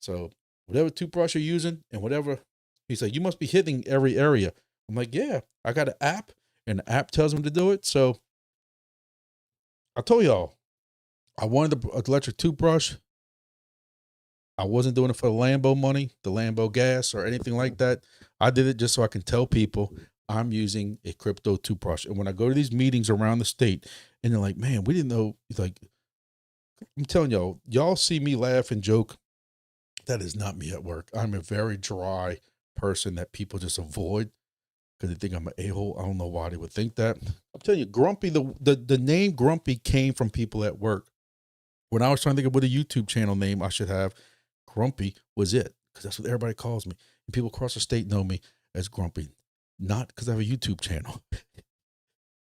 So whatever toothbrush you're using and whatever, he said, you must be hitting every area. I'm like, yeah, I got an app, and the app tells him to do it. So I told y'all, I wanted the electric toothbrush. I wasn't doing it for the Lambo money, the Lambo gas, or anything like that. I did it just so I can tell people I'm using a crypto toothbrush. And when I go to these meetings around the state and they're like, man, we didn't know, like, I'm telling y'all see me laugh and joke. That is not me at work. I'm a very dry person that people just avoid because they think I'm an a-hole. I don't know why they would think that. I'm telling you, Grumpy, the name Grumpy came from people at work. When I was trying to think of what a YouTube channel name I should have, Grumpy was it, because that's what everybody calls me. And people across the state know me as Grumpy, not because I have a YouTube channel.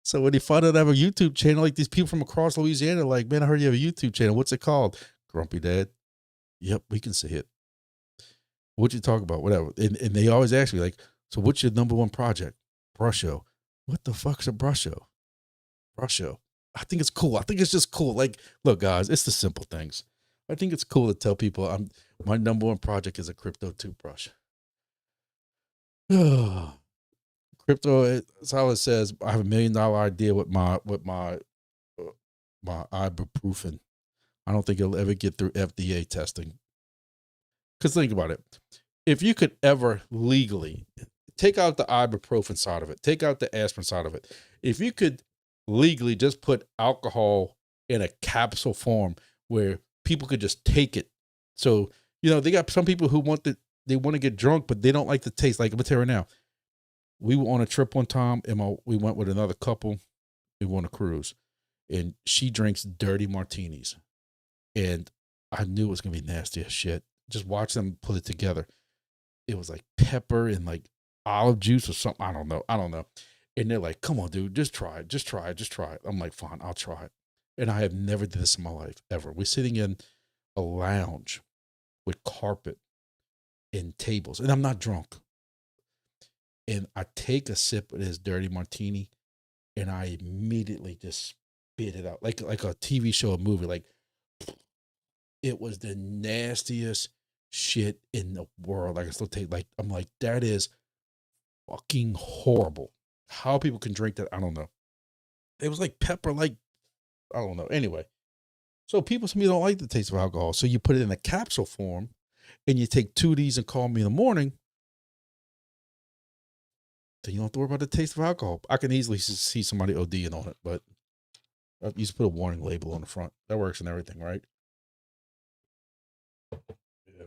So when they find out I have a YouTube channel, like these people from across Louisiana, like, man, I heard you have a YouTube channel. What's it called? Grumpy Dad. Yep, we can see it. What you talk about? Whatever. And they always ask me, like, so what's your number one project? Brush show. What the fuck's a brush show? Brush show. I think it's cool. I think it's just cool. Like, look, guys, it's the simple things. I think it's cool to tell people my number one project is a crypto toothbrush. Crypto, it's how it says. I have $1 million idea with my ibuprofen. I don't think it'll ever get through FDA testing. Because think about it. If you could ever legally take out the ibuprofen side of it, take out the aspirin side of it, if you could legally just put alcohol in a capsule form where people could just take it. So, they got some people who they want to get drunk, but they don't like the taste. Like, I'm going to tell you right now, we were on a trip one time and we went with another couple. We went on a cruise and she drinks dirty martinis. And I knew it was going to be nasty as shit. Just watch them put it together. It was like pepper and like olive juice or something. I don't know. And they're like, come on, dude, just try it. Just try it. I'm like, fine, I'll try it. And I have never did this in my life, ever. We're sitting in a lounge with carpet and tables, and I'm not drunk. And I take a sip of this dirty martini, and I immediately just spit it out like a TV show, a movie. Like, it was the nastiest shit in the world. I can still take, like, I'm like, that is fucking horrible. How people can drink that, I don't know. It was like pepper, like, I don't know. Anyway, so people to me don't like the taste of alcohol. So you put it in a capsule form and you take 2 of these and call me in the morning. Then you don't have to worry about the taste of alcohol. I can easily see somebody ODing on it, but you just put a warning label on the front. That works and everything, right? Yeah.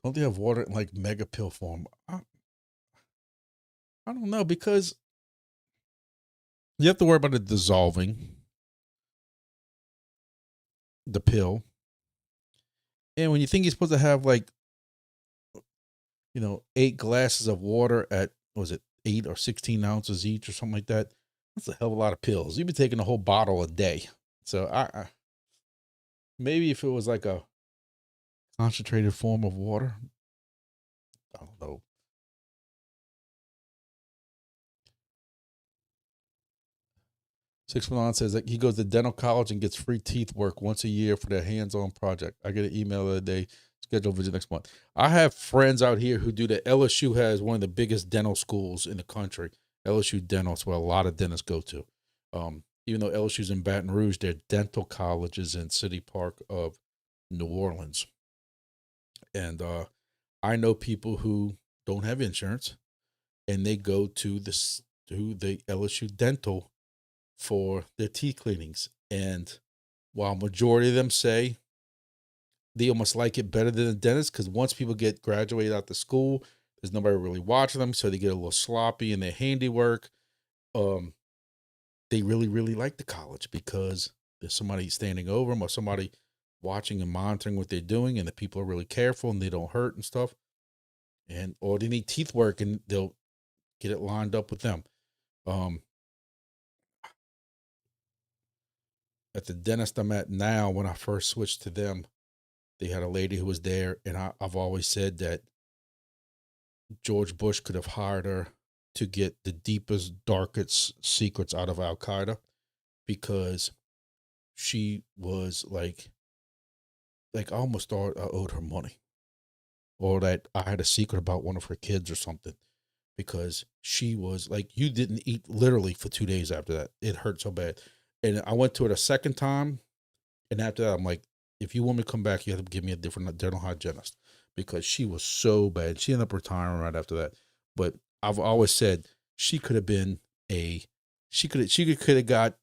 Don't they have water in like mega pill form? I don't know, because you have to worry about it dissolving the pill. And when you think you're supposed to have like, 8 glasses of water at, was it 8 or 16 ounces each or something like that? That's a hell of a lot of pills. You'd be taking a whole bottle a day. So I maybe if it was like a concentrated form of water, I don't know. Six Milan says that he goes to dental college and gets free teeth work once a year for their hands-on project. I get an email the other day, scheduled visit next month. I have friends out here who do that. LSU has one of the biggest dental schools in the country. LSU Dental is where a lot of dentists go to. Even though LSU's in Baton Rouge, their dental college is in City Park of New Orleans. And I know people who don't have insurance, and they go to the LSU Dental for their teeth cleanings. And while majority of them say they almost like it better than a dentist, because once people get graduated out the school, there's nobody really watching them, so they get a little sloppy in their handiwork. They really, really like the college because there's somebody standing over them or somebody watching and monitoring what they're doing, and the people are really careful and they don't hurt and stuff. Or they need teeth work and they'll get it lined up with them. At the dentist I'm at now, when I first switched to them, they had a lady who was there, and I've always said that George Bush could have hired her to get the deepest, darkest secrets out of Al Qaeda, because she was like I almost thought I owed her money, or that I had a secret about one of her kids or something, because she was like, you didn't eat literally for 2 days after that. It hurt so bad. And I went to it a second time, and after that, I'm like, if you want me to come back, you have to give me a different dental hygienist, because she was so bad. She ended up retiring right after that. But I've always said she could have been she could have got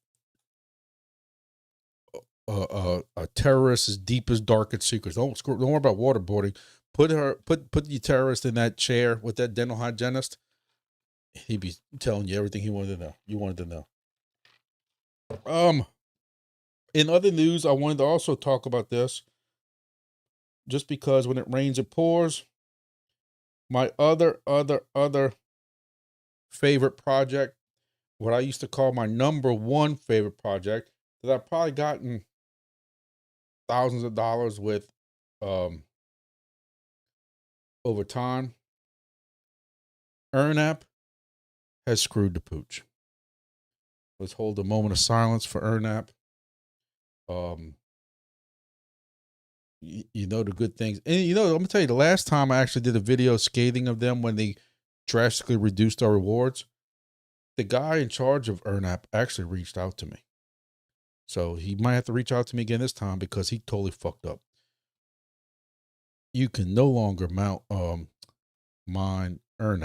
a terrorist's deepest, darkest secrets. Don't worry about waterboarding. Put the terrorist in that chair with that dental hygienist. He'd be telling you everything he wanted to know. You wanted to know. In other news, I wanted to also talk about this, just because when it rains, it pours. My other favorite project, what I used to call my number one favorite project, that I've probably gotten thousands of dollars with um over time. Earn has screwed the pooch. Let's hold a moment of silence for Earn. Um, you know the good things, and I'm gonna tell you the last time I actually did a video scathing of them when they drastically reduced our rewards. The guy in charge of Earn actually reached out to me, so he might have to reach out to me again this time because he totally fucked up. You can no longer mine Earn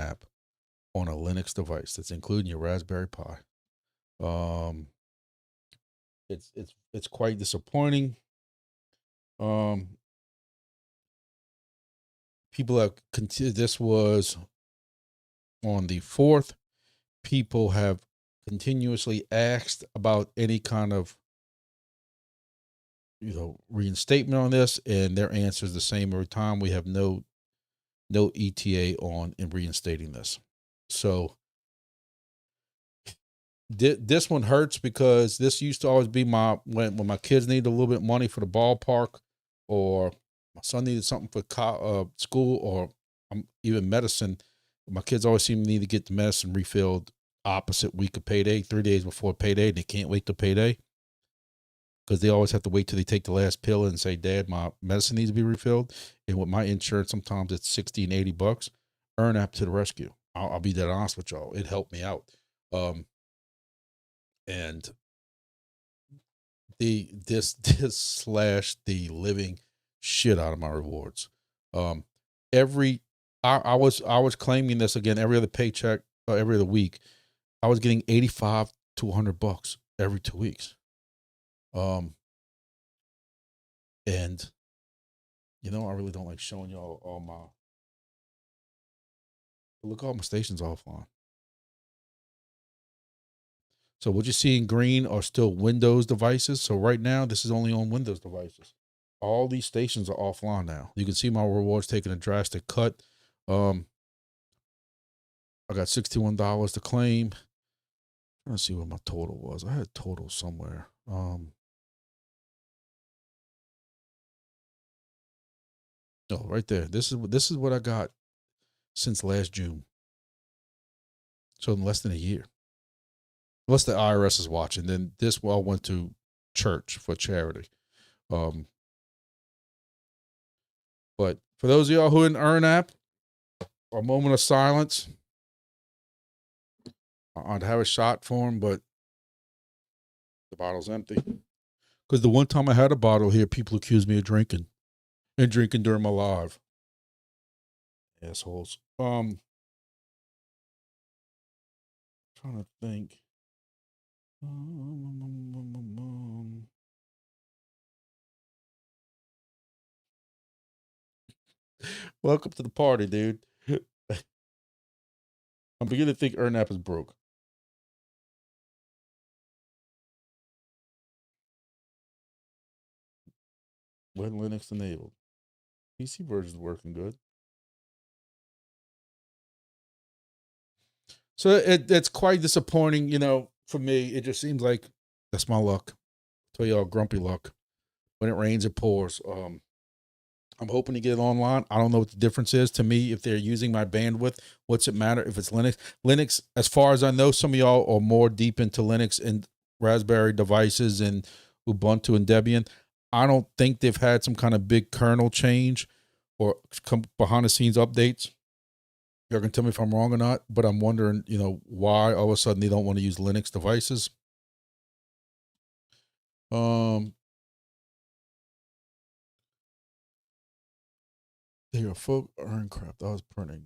on a Linux device that's including your Raspberry Pi. Um, it's quite disappointing. Um, People have continued. This was on the 4th. People have continuously asked about any kind of reinstatement on this, and their answer is the same every time. We have no ETA on in reinstating this. So this one hurts because this used to always be when my kids needed a little bit of money for the ballpark, or my son needed something for school, or even medicine. My kids always seem to need to get the medicine refilled opposite week of payday, 3 days before payday. They can't wait till payday because they always have to wait till they take the last pill and say, "Dad, my medicine needs to be refilled." And with my insurance, sometimes it's $60 and $80. Earn to the rescue. I'll be that honest with y'all. It helped me out. And this slashed the living shit out of my rewards. Every I was claiming this again every other paycheck, every other week. I was getting $85 to $100 every 2 weeks. And I really don't like showing y'all all my. Look, all my stations offline. So what you see in green are still Windows devices. So right now, this is only on Windows devices. All these stations are offline now. You can see my rewards taking a drastic cut. I got $61 to claim. Let's see what my total was. I had total somewhere. Oh, right there. This is what I got since last June. So in less than a year. Unless the IRS is watching, then this all went to church for charity. But for those of y'all who didn't earn a moment of silence. I'd have a shot for him, but the bottle's empty. Because the one time I had a bottle here, people accused me of drinking during my live. Assholes. Trying to think. Welcome to the party, dude. I'm beginning to think Earn is broke. When Linux enabled. PC version's working good. So it's quite disappointing, for me. It just seems like that's my luck. Tell y'all grumpy luck. When it rains, it pours. I'm hoping to get it online. I don't know what the difference is to me if they're using my bandwidth. What's it matter if it's Linux? Linux, as far as I know, some of y'all are more deep into Linux and Raspberry devices and Ubuntu and Debian. I don't think they've had some kind of big kernel change or behind the scenes updates. Y'all can tell me if I'm wrong or not, but I'm wondering, why all of a sudden they don't want to use Linux devices. They are folk earn crap. I was printing.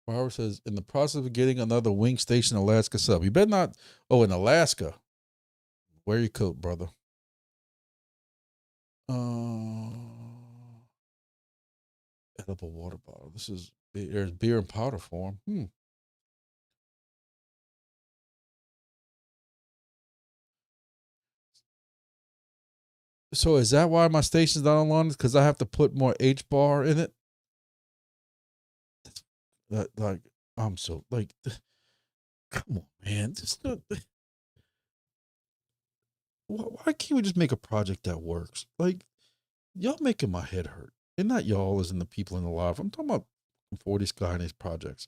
Bauer says, in the process of getting another Wing Station Alaska sub. You better not. Oh, in Alaska. Wear your coat, brother. Edible water bottle. There's beer in powder form. So is that why my station's not online? Because I have to put more H bar in it. Like I'm so like, come on, man. Just why can't we just make a project that works? Like y'all making my head hurt, and not y'all as in the people in the live. I'm talking about 40 Sky and his projects.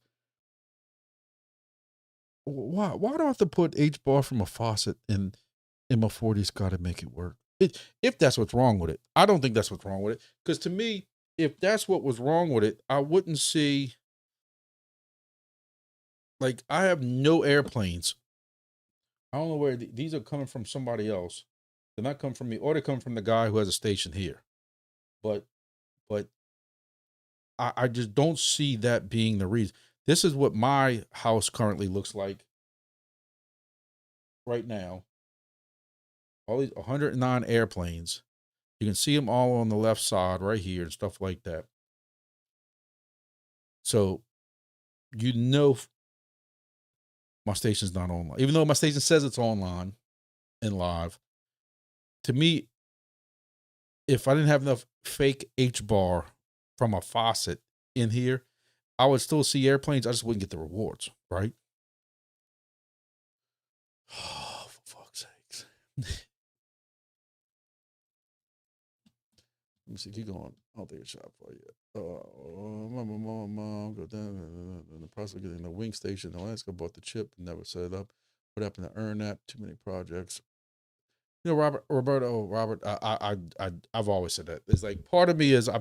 Why do I have to put H bar from a faucet in my 40 Sky to make it work? If that's what's wrong with it, I don't think that's what's wrong with it. Because to me, if that's what was wrong with it, I wouldn't see. Like I have no airplanes. I don't know where these are coming from. Somebody else. They're not coming from me, or they come from the guy who has a station here. But but I just don't see that being the reason. This is what my house currently looks like right now. All these 109 airplanes. You can see them all on the left side right here and stuff like that. So you know my station's not online. Even though my station says it's online and live, to me, if I didn't have enough fake H bar from a faucet in here, I would still see airplanes. I just wouldn't get the rewards, right? Oh, for fuck's sakes. Let me see. Keep going. I'll take a shot for you. Mom, go down in the process of getting the wing station. Alaska bought the chip and never set it up. What happened to earn that? Too many projects. You know, Robert. I've always said that. It's like part of me is I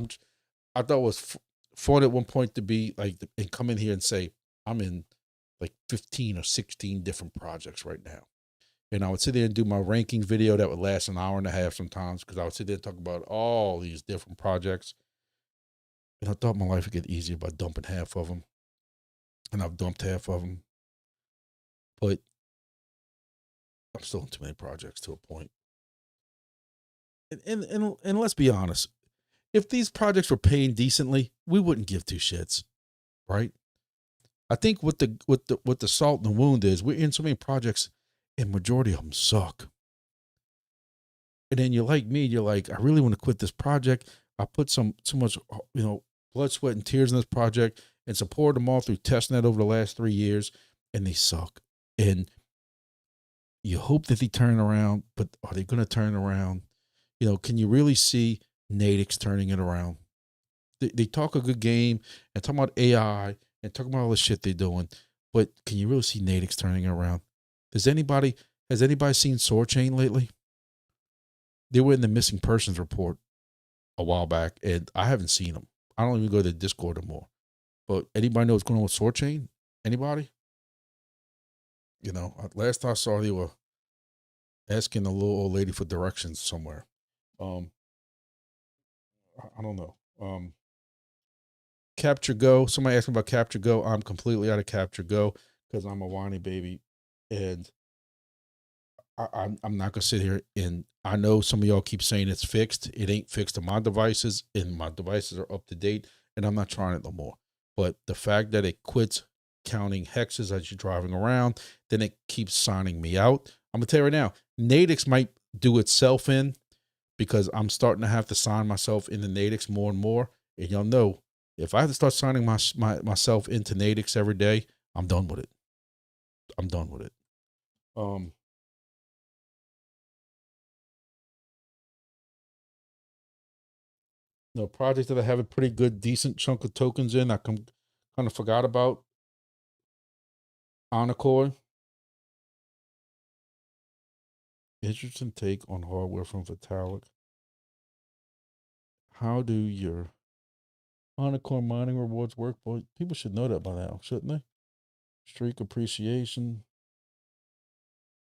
thought it was fun at one point to be like and come in here and say I'm in like 15 or 16 different projects right now. And I would sit there and do my ranking video that would last an hour and a half sometimes because I would sit there and talk about all these different projects. And I thought my life would get easier by dumping half of them. And I've dumped half of them. But I'm still in too many projects to a point. And let's be honest. If these projects were paying decently, we wouldn't give two shits, right? I think what the salt and the wound is, we're in so many projects and majority of them suck. And then you're like me, you're like, I really want to quit this project. I put so much, blood, sweat, and tears in this project and supported them all through testnet over the last 3 years, and they suck. And you hope that they turn around, but are they going to turn around? Can you really see Nadix turning it around? They talk a good game and talk about AI and talk about all the shit they're doing, but can you really see Nadix turning it around? Has anybody seen Sword Chain lately? They were in the missing persons report a while back, and I haven't seen them. I don't even go to the Discord anymore. But anybody know what's going on with Sword Chain? Anybody? Last I saw, they were asking a little old lady for directions somewhere. I don't know. Capture Go. Somebody asked me about Capture Go. I'm completely out of Capture Go because I'm a whiny baby, and I'm not gonna sit here and I know some of y'all keep saying it's fixed. It ain't fixed on my devices, and my devices are up to date, and I'm not trying it no more. But the fact that it quits counting hexes as you're driving around, then it keeps signing me out. I'm gonna tell you right now, Nadix might do itself in because I'm starting to have to sign myself into Nadix more and more. And y'all know if I have to start signing myself into Nadix every day, I'm done with it. I'm done with it. Projects that I have a pretty good, decent chunk of tokens in, I kind of forgot about. Encore. Interesting take on hardware from Vitalik. How do your Encore mining rewards work? Boy, people should know that by now, shouldn't they? Streak appreciation.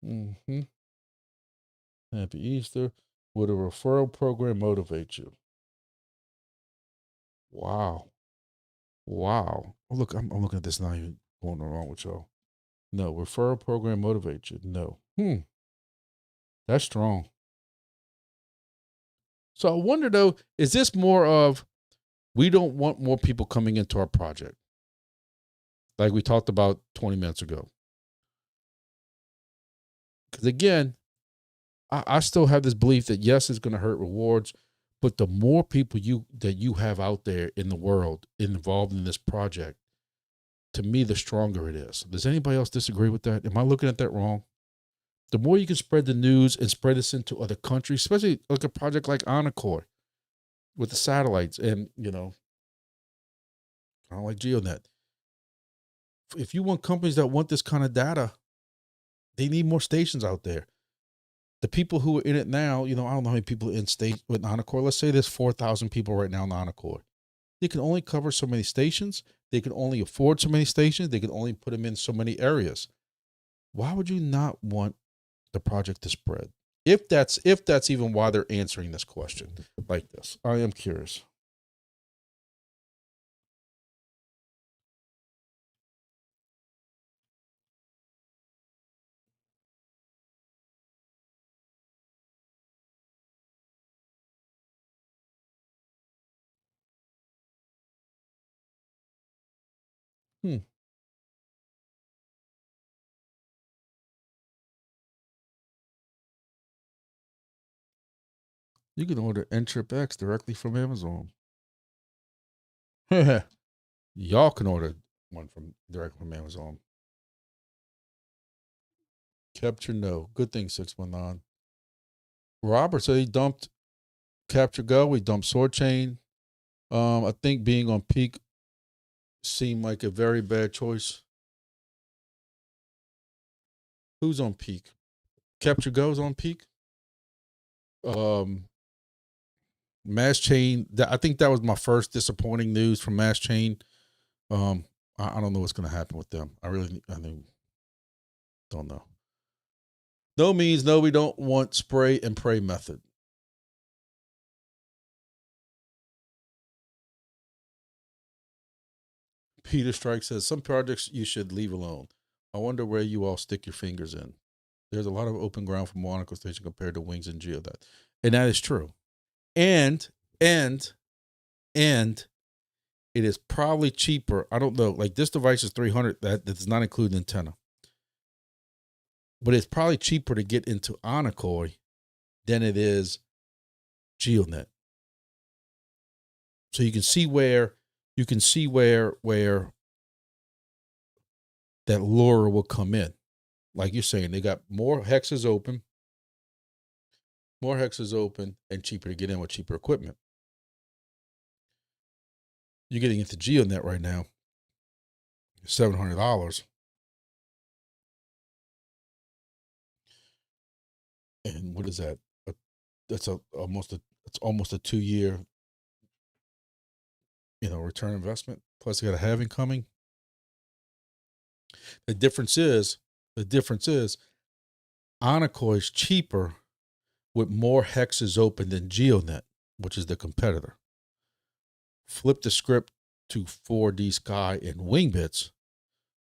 Happy Easter. Would a referral program motivate you? Wow. Oh, look, I'm looking at this now. You're going wrong with y'all. No, referral program motivates you. No. That's strong. So I wonder though, is this more of we don't want more people coming into our project? Like we talked about 20 minutes ago. Because again, I still have this belief that yes, it's going to hurt rewards, but the more people that you have out there in the world involved in this project, to me, the stronger it is. Does anybody else disagree with that? Am I looking at that wrong? The more you can spread the news and spread this into other countries, especially like a project like Encore with the satellites, and I don't like GeoNet. If you want companies that want this kind of data, they need more stations out there. The people who are in it now, I don't know how many people are in state with Encore. Let's say there's 4,000 people right now in Encore. They can only cover so many stations. They can only afford so many stations. They can only put them in so many areas. Why would you not want the project to spread? If that's even why they're answering this question like this, I am curious. Hmm. You can order N-Trip X directly from Amazon. Y'all can order one direct from Amazon. Capture no. Good thing 619. Robert said he dumped Capture Go. We dumped Sword Chain. I think being on peak seemed like a very bad choice. Who's on peak? Capture Go's on peak. Mass Chain. I think that was my first disappointing news from Mass Chain. I don't know what's going to happen with them. I don't know. No means no. We don't want spray and pray method. Peter Strike says some projects you should leave alone. I wonder where you all stick your fingers in. There's a lot of open ground for Monaco Station compared to Wings and GeoDad, and that is true. And it is probably cheaper. I don't know. Like this device is $300. That does not include antenna, but it's probably cheaper to get into Anacoy than it is GeoNet. So you can see where that lure will come in. Like you're saying, they got more hexes open, and cheaper to get in with cheaper equipment. You're getting into GeoNet right now, $700. And what is that? That's almost a 2-year, return investment. Plus, you got a halving coming. The difference is, Anacoy is cheaper with more hexes open than GeoNet, which is the competitor. Flip the script to 4D Sky and Wingbits.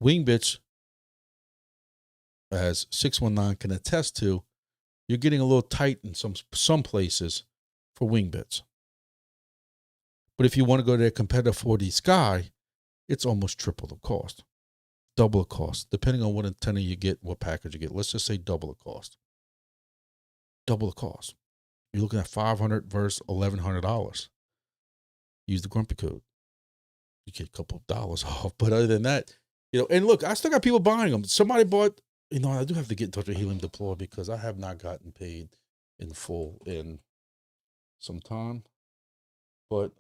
Wingbits, as 619 can attest to, you're getting a little tight in some places for Wingbits. But if you want to go to a competitor 4D Sky, it's almost triple the cost. Double the cost, depending on what antenna you get, what package you get. Let's just say double the cost. Double the cost. You're looking at $500 versus $1,100. Use the Grumpy code. You get a couple of dollars off. But other than that, and look, I still got people buying them. Somebody bought, I do have to get in touch with Helium Deploy because I have not gotten paid in full in some time. But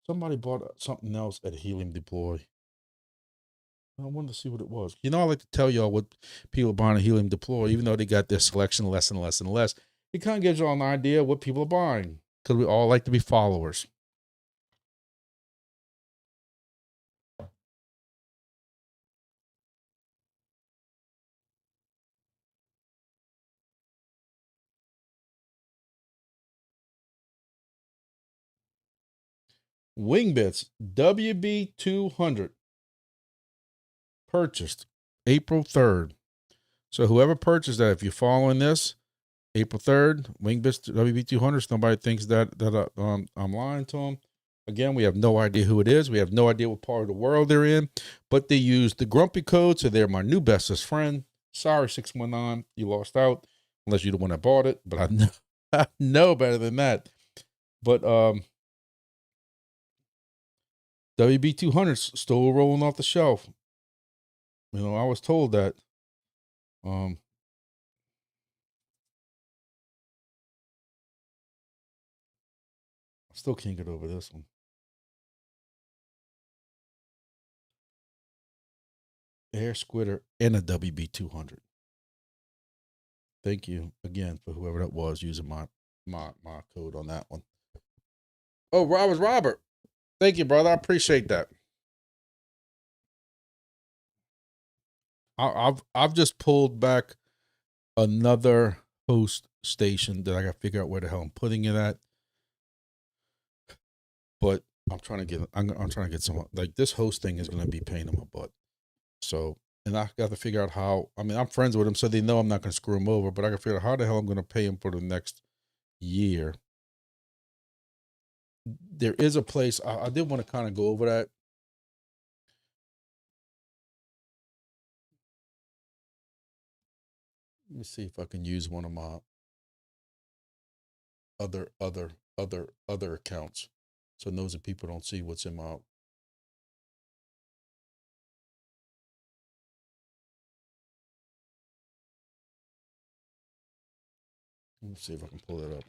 somebody bought something else at Helium Deploy. I wanted to see what it was. I like to tell y'all what people are buying at Helium Deploy, even though they got their selection less and less and less. It kind of gives y'all an idea of what people are buying because we all like to be followers. Wingbits WB200 purchased April 3rd. So whoever purchased that, if you're following this, April 3rd, Wingbits WB200, somebody thinks that I'm lying to them. Again, we have no idea who it is. We have no idea what part of the world they're in, but they use the Grumpy code, so they're my new bestest friend. Sorry, 619, you lost out. unless you're the one that bought it. But I know, I know better than that. But WB200's still rolling off the shelf. You know, I was told that. I still can't get over this one. Air Squitter and a WB200. Thank you again for whoever that was using my code on that one. Oh, Robert. Thank you, brother. I appreciate that. I've just pulled back another host station that I got to figure out where the hell I'm putting it at. But I'm trying to get some, like, this host thing is going to be paying them a butt. So, and I got to figure out how. I mean, I'm friends with them, so they know I'm not going to screw them over. But I got to figure out how the hell I'm going to pay them for the next year. There is a place I did want to kind of go over that. Let me see if I can use one of my other accounts, so nosy people don't see what's in my. Let me see if I can pull it up.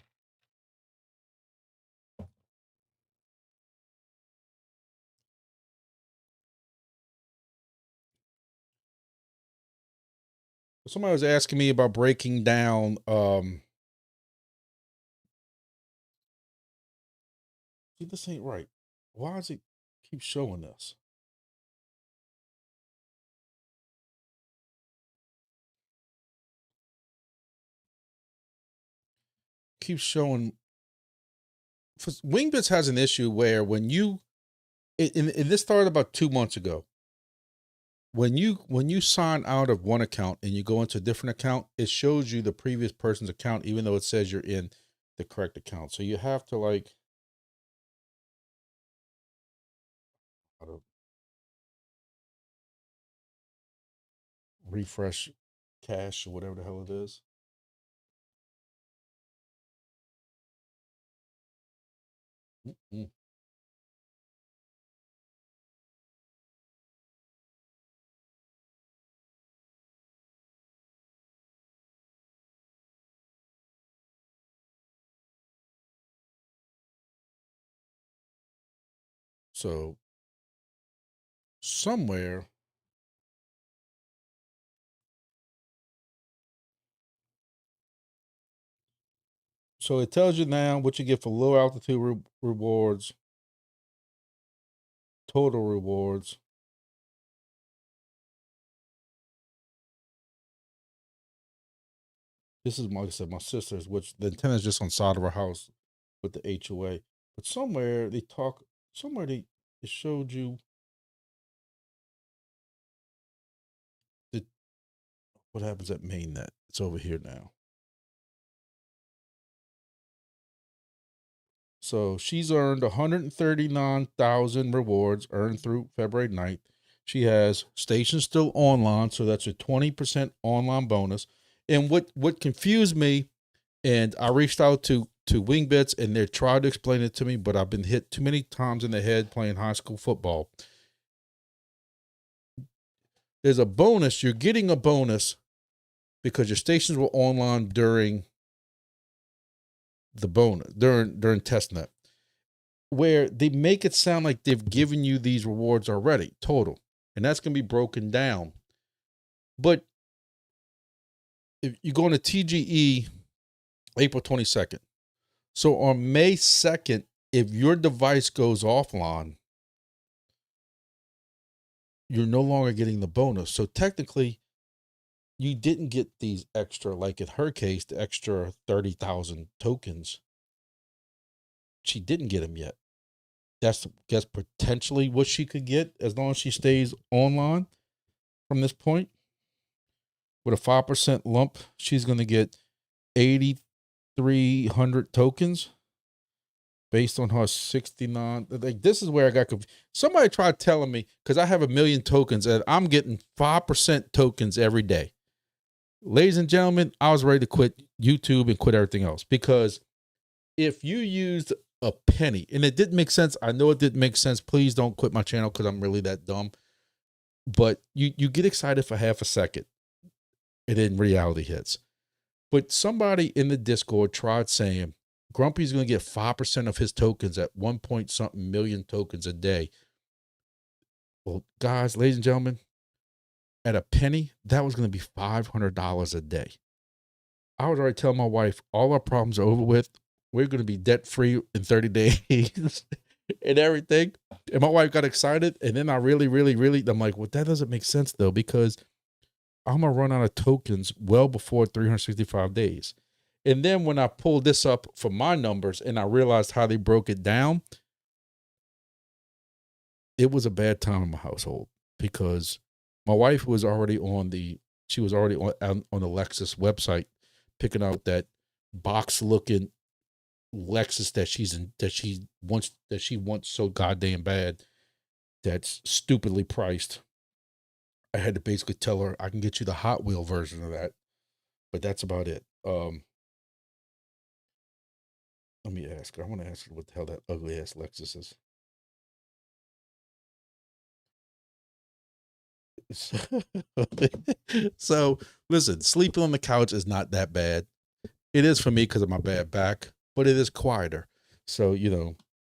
Somebody was asking me about breaking down. See, this ain't right. Why does it keep showing this? Keeps showing. Wingbits has an issue where when you, and this started about 2 months ago. When you sign out of one account and you go into a different account, it shows you the previous person's account, even though it says you're in the correct account. So you have to, like, refresh cache or whatever the hell it is. Mm-mm. So somewhere, so it tells you now what you get for low altitude rewards, total rewards. This is, like I said, my sister's, which the antenna's just on the side of her house with the HOA. But somewhere it showed you what happens at mainnet. It's over here now. So she's earned 139,000 rewards earned through February 9th. She has stations still online, so that's a 20% online bonus. And what confused me, and I reached out to Wingbits, and they tried to explain it to me, but I've been hit too many times in the head playing high school football. There's a bonus. You're getting a bonus because your stations were online during the bonus, during testnet, where they make it sound like they've given you these rewards already, total. And that's going to be broken down. But if you go into TGE April 22nd, so on May 2nd, if your device goes offline, you're no longer getting the bonus. So technically, you didn't get these extra, like in her case, the extra 30,000 tokens. She didn't get them yet. That's potentially what she could get as long as she stays online from this point. With a 5% lump, she's going to get 8,300 tokens based on her 69. Like, this is where I got confused. Somebody tried telling me, because I have 1 million tokens, and I'm getting 5% tokens every day. ladies and gentlemen, I was ready to quit YouTube and quit everything else, because if you used a penny, and it didn't make sense, I know it didn't make sense. Please don't quit my channel because I'm really that dumb. But you get excited for half a second, and then reality hits. But somebody in the Discord tried saying Grumpy's going to get 5% of his tokens at 1 point something million tokens a day. Well, guys, ladies and gentlemen, at a penny, that was going to be $500 a day. I was already telling my wife, all our problems are over with. We're going to be debt free in 30 days and everything. And my wife got excited. And then I really, I'm like, well, that doesn't make sense though, because I'm going to run out of tokens well before 365 days. And then when I pulled this up for my numbers and I realized how they broke it down, it was a bad time in my household, because my wife was already on the Lexus website, picking out that box looking Lexus that she wants so goddamn bad, that's stupidly priced. I had to basically tell her, I can get you the Hot Wheel version of that, but that's about it. Let me ask her. I want to ask her what the hell that ugly ass Lexus is. So listen, sleeping on the couch is not that bad. It is for me because of my bad back, but it is quieter. So, a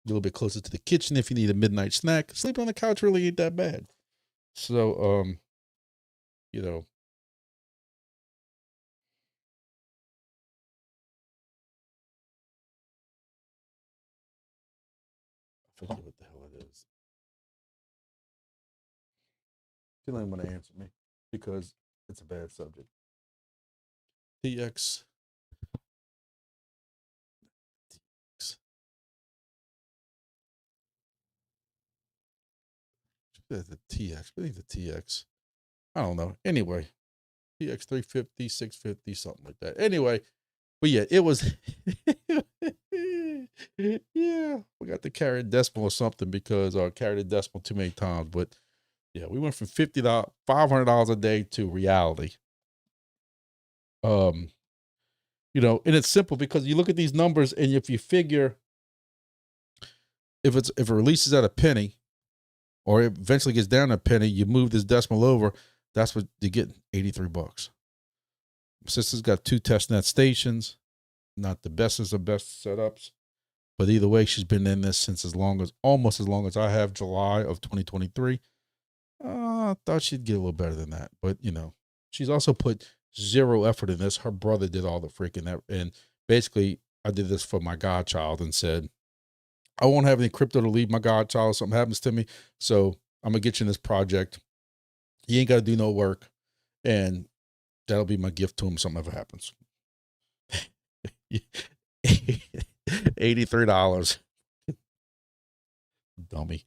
little bit closer to the kitchen if you need a midnight snack. Sleeping on the couch really ain't that bad. So, you know, I forget what the hell it is. She don't even want to answer me because it's a bad subject. TX. The TX. I think the TX. I don't know. Anyway, TX 350, 650, something like that. Anyway, but yeah, it was. Yeah, we got to carry a decimal or something because I carried a decimal too many times. But yeah, we went from $500 a day to reality. And it's simple because you look at these numbers, and if you figure if it releases at a penny, or it eventually gets down to a penny, you move this decimal over, that's what you get, $83. Sister's got 2 testnet stations, not the best of best setups, but either way, she's been in this since almost as long as I have, July of 2023. I thought she'd get a little better than that, but she's also put zero effort in this. Her brother did all the freaking, and basically I did this for my godchild and said, I won't have any crypto to leave my godchild if something happens to me. So I'm gonna get you in this project. You ain't got to do no work, and that'll be my gift to him if something ever happens. $83. Dummy.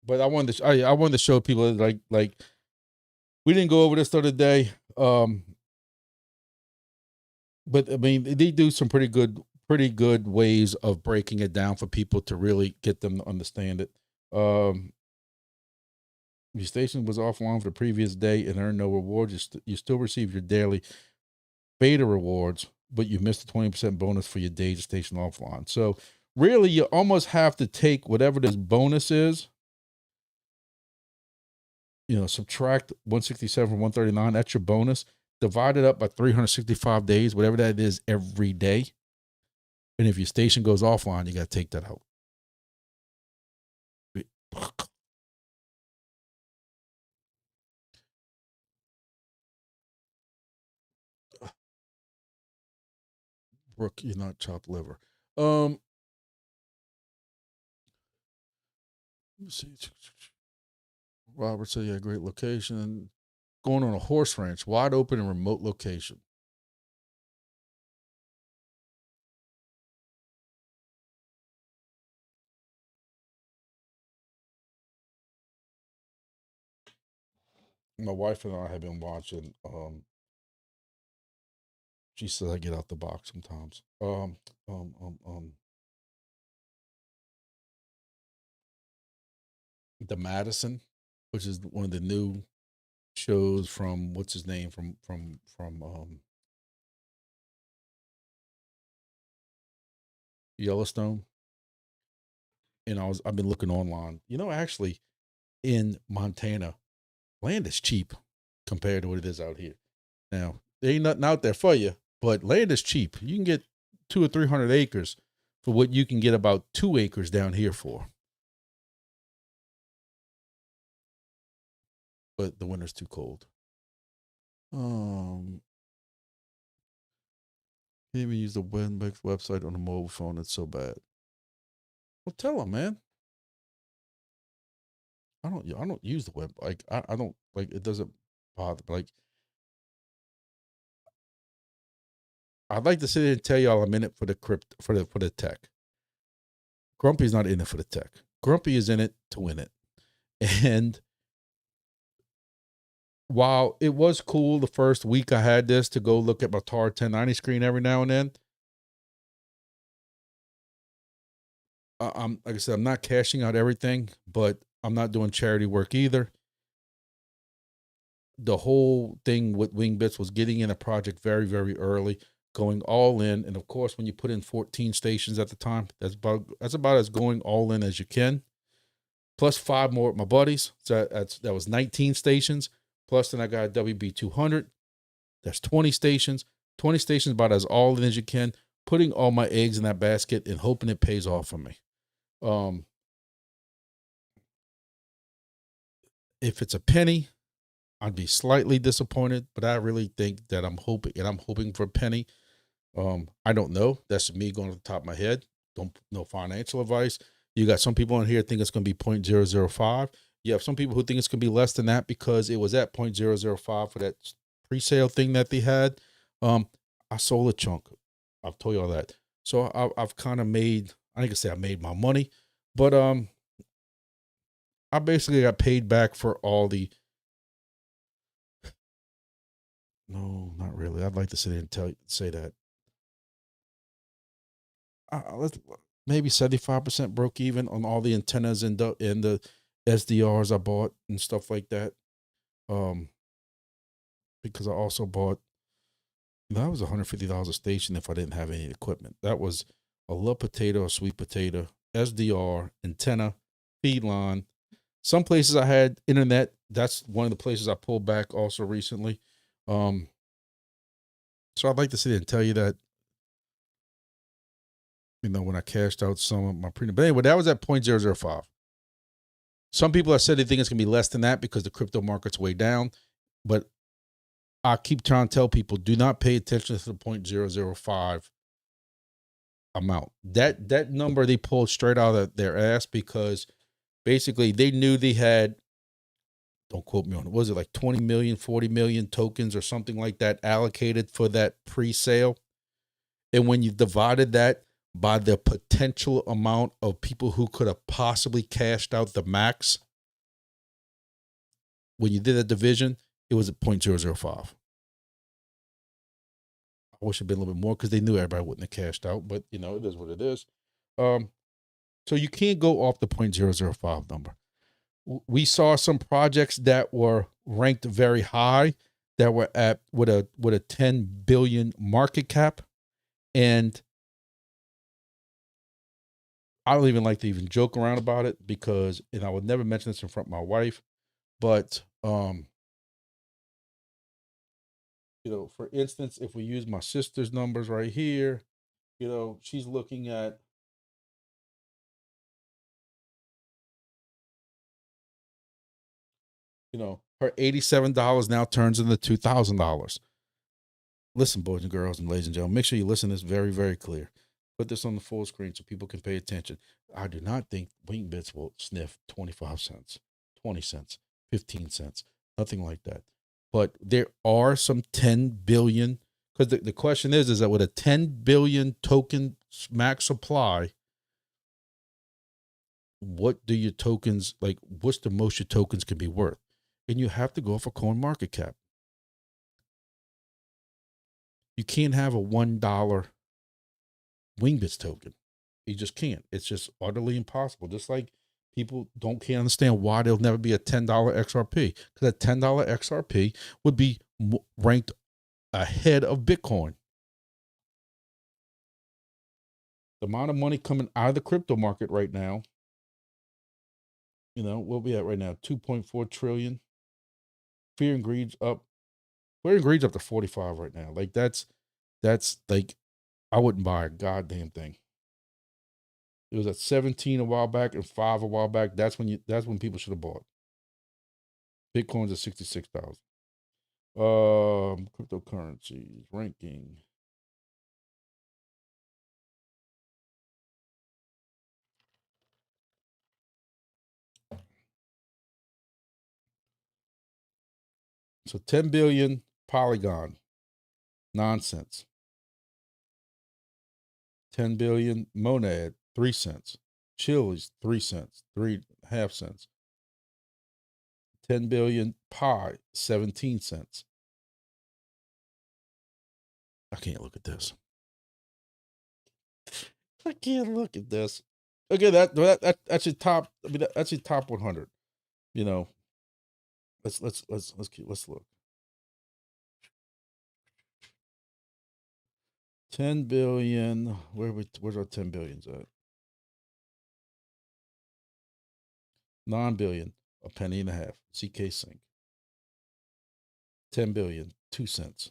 But I wanted to show people, like we didn't go over this the other day. But I mean, they do some pretty good ways of breaking it down for people to really get them to understand it. Your station was offline for the previous day and earned no rewards. You still receive your daily beta rewards, but you missed the 20% bonus for your days station offline. So really, you almost have to take whatever this bonus is, subtract 167 from 139. That's your bonus. Divide it up by 365 days, whatever that is, every day. And if your station goes offline, you got to take that out. Brooke, you're not chopped liver. Let me see. Robert said, yeah, great location. Going on a horse ranch, wide open and remote location. My wife and I have been watching She says I get out the box sometimes. Um, um, the Madison, which is one of the new shows from what's his name from Yellowstone. And I've been looking online. Actually in Montana, land is cheap compared to what it is out here. Now, there ain't nothing out there for you, but land is cheap. You can get 200 or 300 acres for what you can get about 2 acres down here for. But the winter's too cold. Can't even use the Wingbits website on a mobile phone. It's so bad. Well, tell them, man. I don't use the web. Like I don't like it. Doesn't bother. Like I'd like to sit here and tell y'all I'm in it for the for the tech. Grumpy's not in it for the tech. Grumpy is in it to win it. And while it was cool the first week I had this to go look at my TAR 1090 screen every now and then, I'm like I said, I'm not cashing out everything, but I'm not doing charity work either. The whole thing with Wingbits was getting in a project very, very early, going all in, and of course, when you put in 14 stations at the time, that's about as going all in as you can. Plus 5 more with my buddies, so that was 19 stations. Plus, then I got a WB 200. That's 20 stations. 20 stations about as all in as you can. Putting all my eggs in that basket and hoping it pays off for me. If it's a penny, I'd be slightly disappointed, but I really think that I'm hoping for a penny. I don't know. That's me going to the top of my head. Don't no financial advice. You got some people in here think it's going to be 0.005. You have some people who think it's going to be less than that because it was at 0.005 for that pre-sale thing that they had. I sold a chunk. I've told you all that. So I've kind of made, I think I say I made my money, but I basically got paid back for all the, no, not really. I'd like to sit here and say that. Let's maybe 75% broke even on all the antennas and the SDRs I bought and stuff like that. Because I also bought, that was $150 a station if I didn't have any equipment. That was a little potato, a sweet potato, SDR, antenna, feed line. Some places I had internet. That's one of the places I pulled back also recently. So I'd like to sit there and tell you that, when I cashed out some of my premium. But anyway, that was at 0.005. Some people have said they think it's going to be less than that because the crypto market's way down. But I keep trying to tell people, do not pay attention to the 0.005 amount. That number they pulled straight out of their ass because basically they knew they had, don't quote me on it, was it like 20 million, 40 million tokens or something like that allocated for that pre-sale? And when you divided that by the potential amount of people who could have possibly cashed out the max, when you did that division, it was at 0.005. I wish it'd been a little bit more because they knew everybody wouldn't have cashed out, but it is what it is. So you can't go off the 0.005 number. We saw some projects that were ranked very high that were at with a 10 billion market cap, and I don't even like to even joke around about it because, and I would never mention this in front of my wife, but for instance, if we use my sister's numbers right here, she's looking at, her $87 now turns into $2,000. Listen, boys and girls and ladies and gentlemen, make sure you listen to this very, very clear. Put this on the full screen so people can pay attention. I do not think Wingbits will sniff 25 cents, 20 cents, 15 cents, nothing like that. But there are some 10 billion, because the question is that with a 10 billion token max supply, what do your tokens, like what's the most your tokens can be worth? And you have to go for coin market cap. You can't have a $1 Wingbits token. You just can't. It's just utterly impossible. Just like people can't understand why there'll never be a $10 XRP, because a $10 XRP would be ranked ahead of Bitcoin. The amount of money coming out of the crypto market right now, what we at right now, 2.4 trillion. Fear and greed's up. Fear and greed's up to 45 right now. Like that's like, I wouldn't buy a goddamn thing. It was at 17 a while back and 5 a while back. That's when people should have bought. Bitcoin's at 66,000. Cryptocurrencies ranking. So 10 billion Polygon, nonsense. 10 billion Monad, 3 cents. Chili's, 3 cents, 3.5 cents. 10 billion Pi, 17 cents. I can't look at this. I can't look at this. Okay, that's your top. I mean, that's your top 100. Let's look. 10 billion. Where's our 10 billions at? 9 billion, a penny and a half. CK Sync. 10 billion, 2 cents.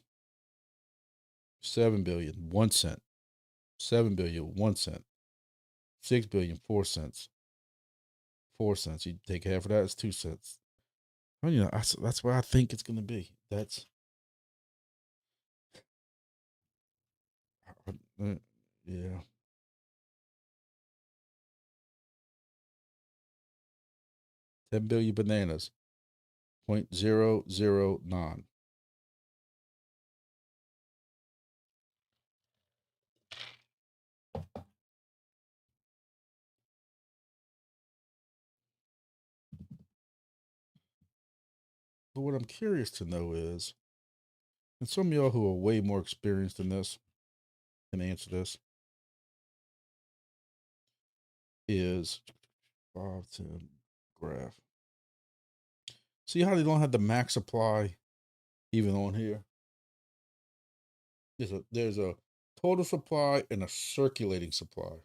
7 billion, 1 cent. 7 billion, 1 cent. 6 billion, 4 cents. 4 cents. You take half of that, it's 2 cents. Well, that's what I think it's going to be. Yeah. 10 billion bananas. 0.009. But what I'm curious to know is, and some of y'all who are way more experienced than this can answer this, is 5, 10 graph. See how they don't have the max supply even on here? There's a total supply and a circulating supply.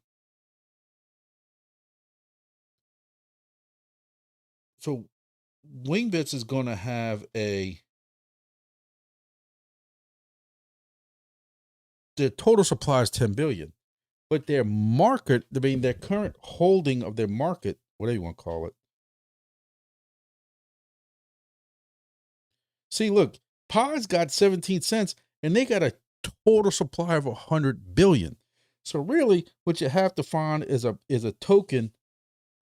So Wingbits is going to have their total supply is 10 billion, but their market, their current holding of their market, whatever you want to call it. See, look, Pod's got 17 cents and they got a total supply of 100 billion. So really what you have to find is a token,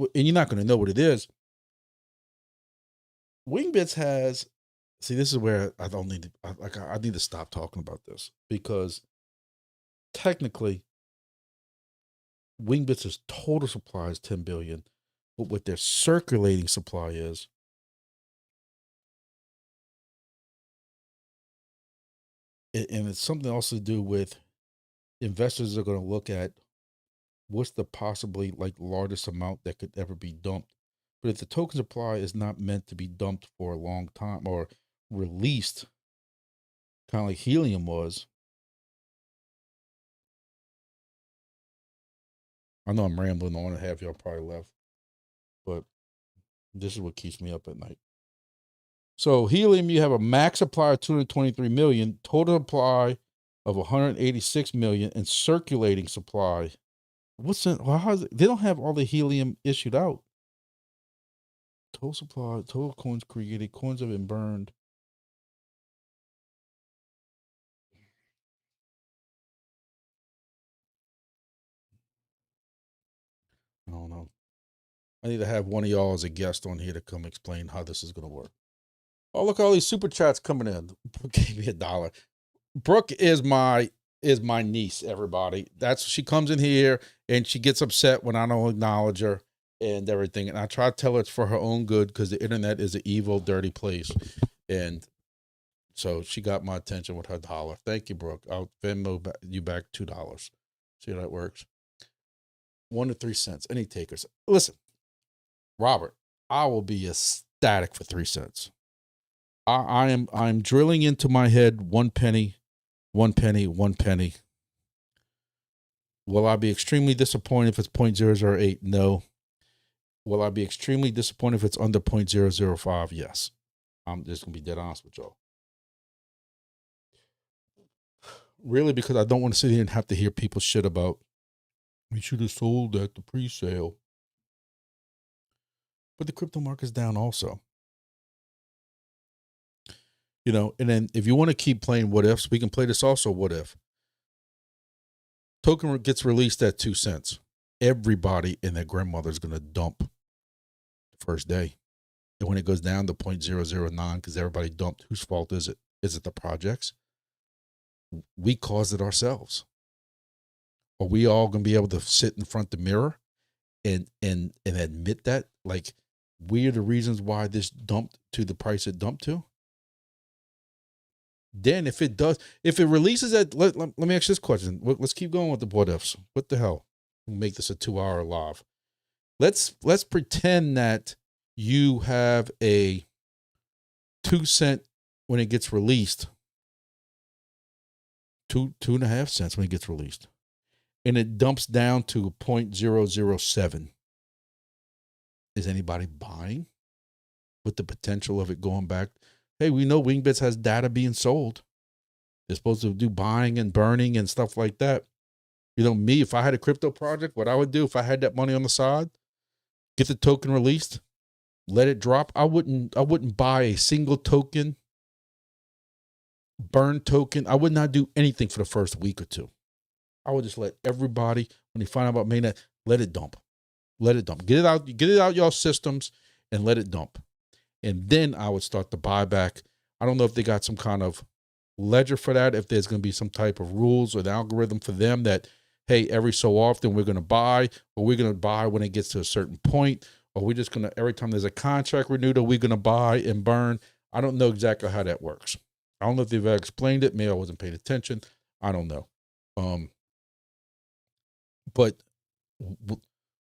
and you're not going to know what it is. Wingbits has, see, this is where I need to stop talking about this, because technically Wingbits' total supply is 10 billion, but what their circulating supply is, and it's something else to do with investors are going to look at what's the possibly largest amount that could ever be dumped. But if the token supply is not meant to be dumped for a long time or released, kind of like helium was. I know I'm rambling on and half y'all probably left, but this is what keeps me up at night. So helium, you have a max supply of 223 million, total supply of 186 million, and circulating supply. What's in? They don't have all the helium issued out. Total supply, total coins created, coins have been burned. I don't know. I need to have one of y'all as a guest on here to come explain how this is going to work. Oh, look, all these super chats coming in. Brooke gave me $1. Brooke is my niece, everybody. She comes in here and she gets upset when I don't acknowledge her and everything. And I try to tell her it's for her own good, because the internet is an evil, dirty place. And So she got my attention with her dollar. Thank you, Brooke. I'll Venmo you back $2. See how that works? 1 to 3 cents. Any takers? Listen, Robert, I will be ecstatic for 3 cents. I'm drilling into my head 1 penny, 1 penny, 1 penny. Will I be extremely disappointed if it's 0.008? No. Will I be extremely disappointed if it's under 0.005? Yes. I'm just going to be dead honest with y'all. Really, because I don't want to sit here and have to hear people shit about, we should have sold at the pre-sale. But the crypto market's down also. You know, and then if you want to keep playing what ifs, we can play this also what if. Token gets released at 2 cents. Everybody and their grandmother is going to dump the first day. And when it goes down to 0.009, because everybody dumped, whose fault is it? Is it the projects? We caused it ourselves. Are we all going to be able to sit in front of the mirror and admit that? Like, we are the reasons why this dumped to the price it dumped to? Then if it releases at, let me ask this question. Let's keep going with the what ifs. What the hell? We'll make this a 2-hour live. Let's pretend that you have a 2 cent when it gets released. 2.5 cents when it gets released. And it dumps down to 0.007. Is anybody buying with the potential of it going back? Hey, we know Wingbits has data being sold. They're supposed to do buying and burning and stuff like that. You know, me, if I had a crypto project, what I would do if I had that money on the side, get the token released, let it drop. I wouldn't buy a single token, burn token. I would not do anything for the first week or two. I would just let everybody, when they find out about mainnet, let it dump. Let it dump. Get it out y'all systems and let it dump. And then I would start the buyback. I don't know if they got some kind of ledger for that, if there's going to be some type of rules or the algorithm for them that, hey, every so often we're going to buy, or we're going to buy when it gets to a certain point, or we're just going to, every time there's a contract renewed, or we're going to buy and burn. I don't know exactly how that works. I don't know if they've explained it. Maybe I wasn't paying attention. I don't know. But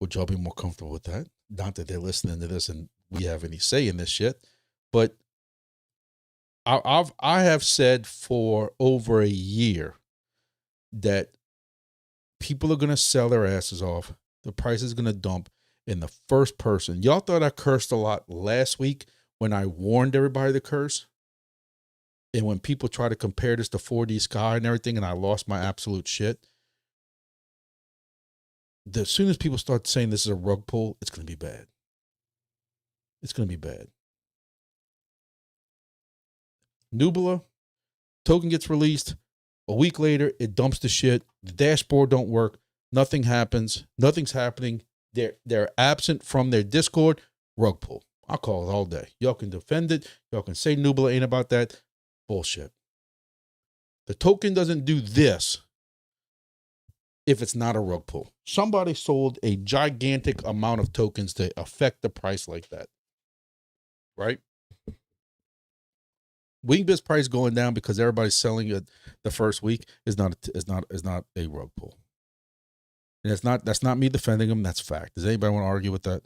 would y'all be more comfortable with that? Not that they're listening to this and we have any say in this shit, but I have said for over a year that people are going to sell their asses off. The price is going to dump. And the first person, y'all thought I cursed a lot last week when I warned everybody to curse. And when people try to compare this to 4D Sky and everything, and I lost my absolute shit. As soon as people start saying this is a rug pull, it's going to be bad. It's going to be bad. Nubula, token gets released. A week later, it dumps the shit. The dashboard don't work. Nothing happens. Nothing's happening. They're absent from their Discord. Rug pull. I'll call it all day. Y'all can defend it. Y'all can say Nubula ain't about that. Bullshit. The token doesn't do this if it's not a rug pull. Somebody sold a gigantic amount of tokens to affect the price like that. Right? Wingbits price going down because everybody's selling it the first week is not a rug pull. And that's not me defending them. That's fact. Does anybody want to argue with that?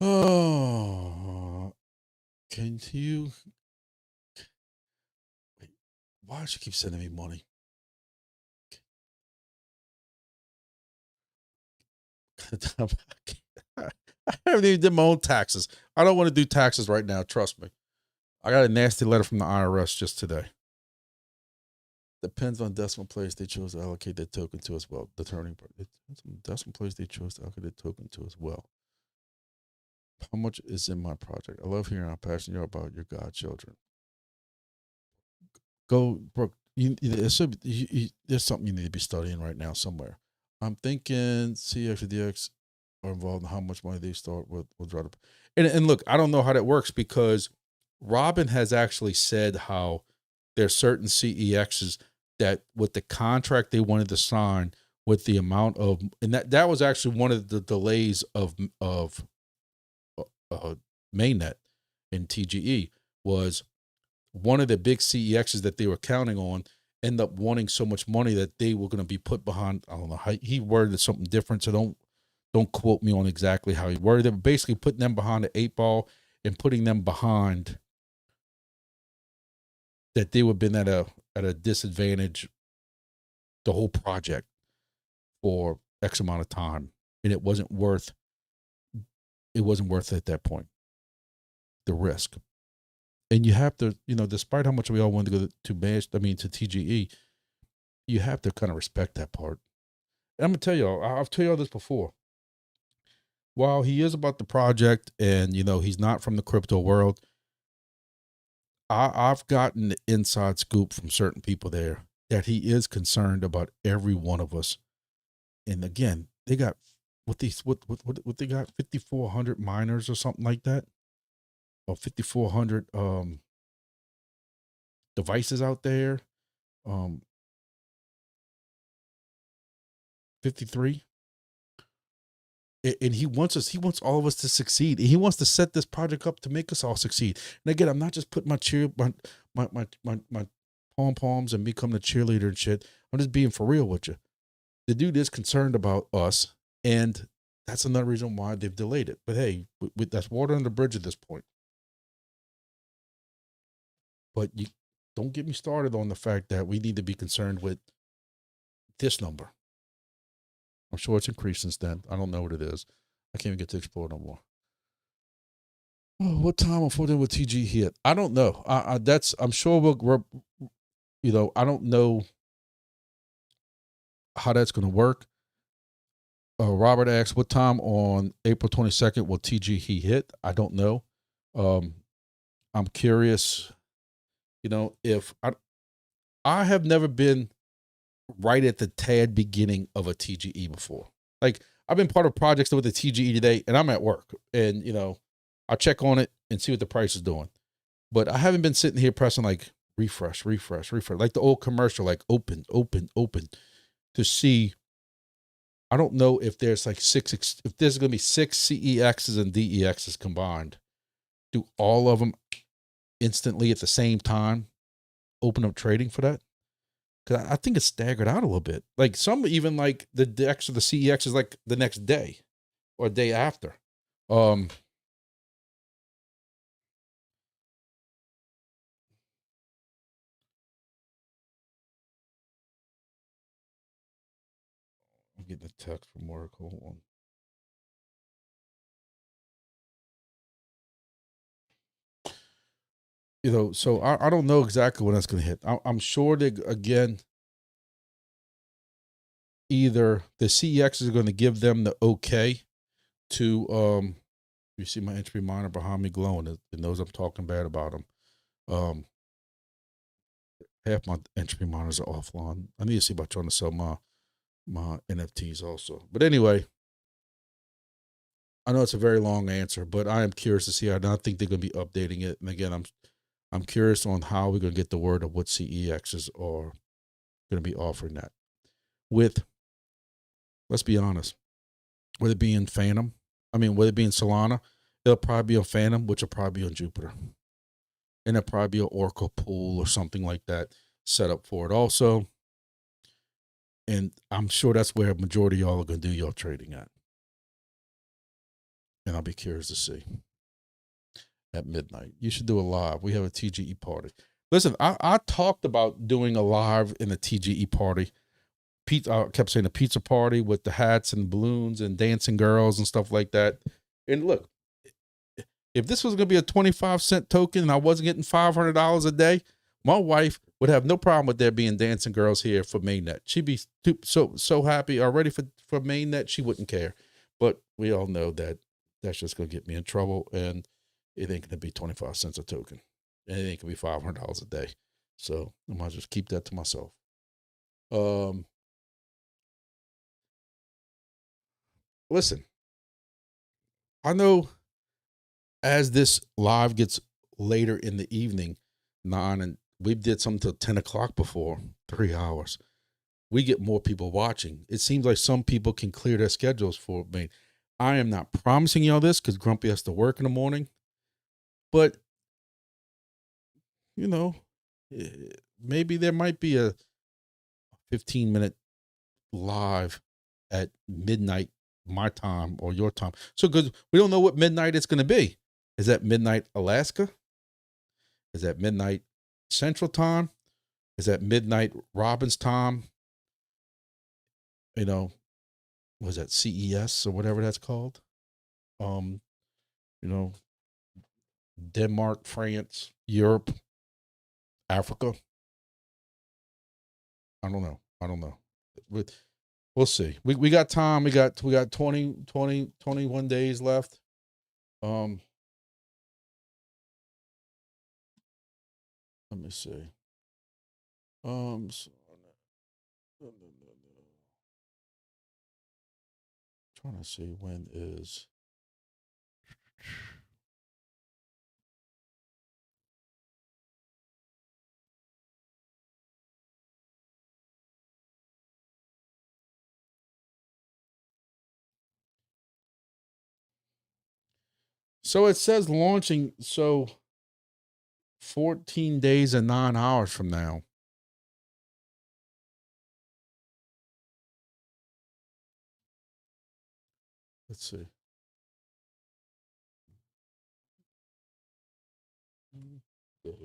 Oh, can you? Wait, why does she keep sending me money? I haven't even done my own taxes. I don't want to do taxes right now. Trust me. I got a nasty letter from the IRS just today. Depends on decimal place they chose to allocate their token to as well. Determining decimal place they chose to allocate their token to as well. How much is in my project? I love hearing how passionate you're about your godchildren. Go, Brooke. There's something you need to be studying right now somewhere. I'm thinking CX or DX are involved in how much money they start with. And look, I don't know how that works because Robin has actually said how there's certain CEXs that with the contract they wanted to sign with the amount of, and that was actually one of the delays of mainnet in TGE was one of the big CEXs that they were counting on end up wanting so much money that they were going to be put behind. I don't know how he worded something different, so don't quote me on exactly how he worded it, but basically putting them behind the 8 ball and putting them behind, that they would have been at a disadvantage the whole project for X amount of time, and it wasn't worth it at that point, the risk. And you have to, despite how much we all wanted to go to TGE, you have to kind of respect that part. And I'm gonna tell y'all, I've told y'all this before. While he is about the project, and he's not from the crypto world, I've gotten the inside scoop from certain people there that he is concerned about every one of us. And again, they got what they got, 5,400 miners or something like that, or 5,400 devices out there, 53. And he wants all of us to succeed. He wants to set this project up to make us all succeed. And again, I'm not just putting my pom-poms and become the cheerleader and shit. I'm just being for real with you. The dude is concerned about us, and that's another reason why they've delayed it. But hey, that's water under the bridge at this point. But you don't get me started on the fact that we need to be concerned with this number. I'm sure it's increased since then. I don't know what it is. I can't even get to explore no more. Oh, what time before then will TG hit? I don't know. I'm sure I don't know how that's going to work. Robert asks, what time on April 22nd will TG hit? I don't know. I'm curious, if I have never been right at the tad beginning of a TGE before. Like, I've been part of projects with the TGE today, and I'm at work, and I check on it and see what the price is doing. But I haven't been sitting here pressing like refresh, like the old commercial, like open to see. I don't know if there's like if there's going to be 6 CEXs and DEXs combined. Do all of them instantly at the same time open up trading for that? Because I think it's staggered out a little bit. Like some even like the DEX or the CEX is like the next day or day after. I'll get the text from work. Hold on. So I don't know exactly when that's going to hit. I'm sure that, again, either the CEX is going to give them the okay to, you see my entry monitor behind me glowing. It knows I'm talking bad about them. Half my entry monitors are offline. I need to see about trying to sell my NFTs also. But anyway, I know it's a very long answer, but I am curious to see. I don't think they're going to be updating it. And again, I'm curious on how we're going to get the word of what CEXs are going to be offering that. Let's be honest, with it being Phantom, with it being Solana, it'll probably be on Phantom, which will probably be on Jupiter. And it'll probably be an Oracle pool or something like that set up for it also. And I'm sure that's where a majority of y'all are going to do your trading at. And I'll be curious to see. At midnight, you should do a live. We have a TGE party. Listen, I talked about doing a live in a TGE party. I kept saying a pizza party with the hats and balloons and dancing girls and stuff like that. And look, if this was going to be a 25-cent token and I wasn't getting $500 a day, my wife would have no problem with there being dancing girls here for mainnet. She'd be so happy already for mainnet, she wouldn't care. But we all know that that's just going to get me in trouble, and it ain't going to be 25 cents a token. And it ain't going to be $500 a day. So I might just keep that to myself. Listen, I know as this live gets later in the evening, 9, and we did something till 10 o'clock before, 3 hours, we get more people watching. It seems like some people can clear their schedules for me. I am not promising y'all this because Grumpy has to work in the morning, but you know, maybe there might be a 15-minute live at midnight, my time or your time. So, because we don't know what midnight it's going to be. Is that midnight Alaska? Is that midnight Central Time? Is that midnight Robin's time? You know, was that CES or whatever that's called? Um, you know, Denmark, France, Europe, Africa. I don't know. I don't know. We'll see. We got time. We got 21 days left. Let me see. So, trying to see when is. So it says launching. So 14 days and 9 hours from now. Let's see. Days.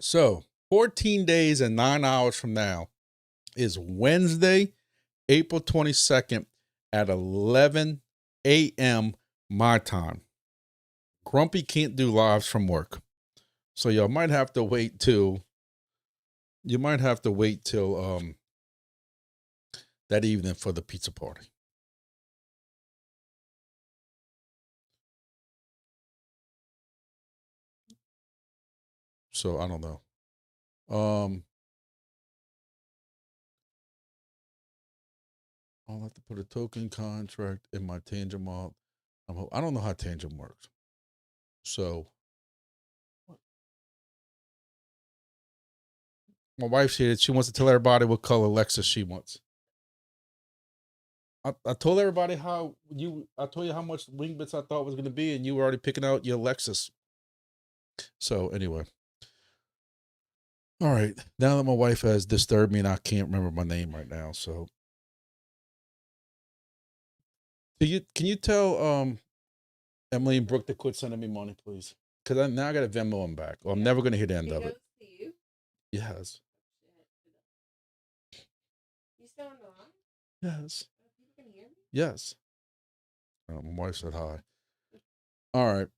So 14 days and 9 hours from now is Wednesday, April 22nd at 11 a.m. my time. Grumpy can't do lives from work. So y'all might have to wait till that evening for the pizza party. So I don't know. I'll have to put a token contract in my Tangent wallet. I don't know how Tangent works. So my wife's here. She wants to tell everybody what color Lexus she wants. I told everybody I told you how much Wingbits I thought was going to be, and you were already picking out your Lexus. So anyway. All right. Now that my wife has disturbed me and I can't remember my name right now. So can you tell Emily and Brooke to quit sending me money, please? Because now I got to Venmo them back. Well, I'm never going to hit the end of it. To you? Yes. You still on the line? Yes. You can hear me? Yes. My wife said hi. All right.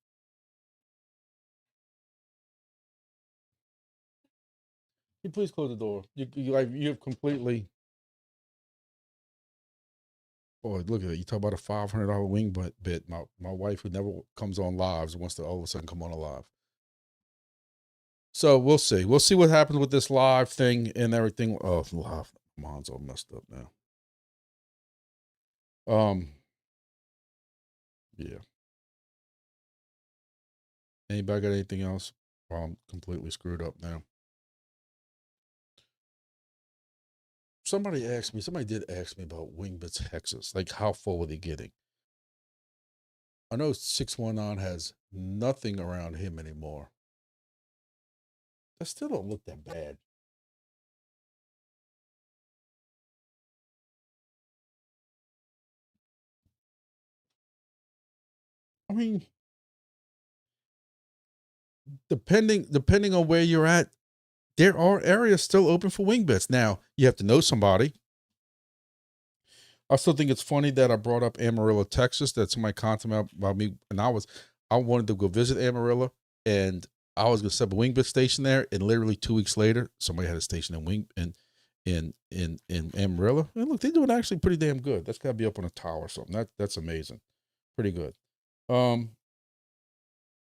Can you please close the door? You've completely. Boy, look at it. You talk about a $500 wing bit. My wife, who never comes on lives, wants to all of a sudden come on a live. So we'll see. We'll see what happens with this live thing and everything. Oh, live. Mine's all messed up now. Yeah. Anybody got anything else? Well, I'm completely screwed up now. Somebody did ask me about Wingbits hexes. Like, how full are they getting? I know 619 has nothing around him anymore. That still don't look that bad. I mean, depending on where you're at, there are areas still open for Wingbits. Now, you have to know somebody. I still think it's funny that I brought up Amarillo, Texas. That somebody contacted about me, and I wanted to go visit Amarillo, and I was gonna set up a Wingbit station there. And literally 2 weeks later, somebody had a station in Amarillo. And look, they're doing actually pretty damn good. That's got to be up on a tower or something. That's amazing, pretty good. I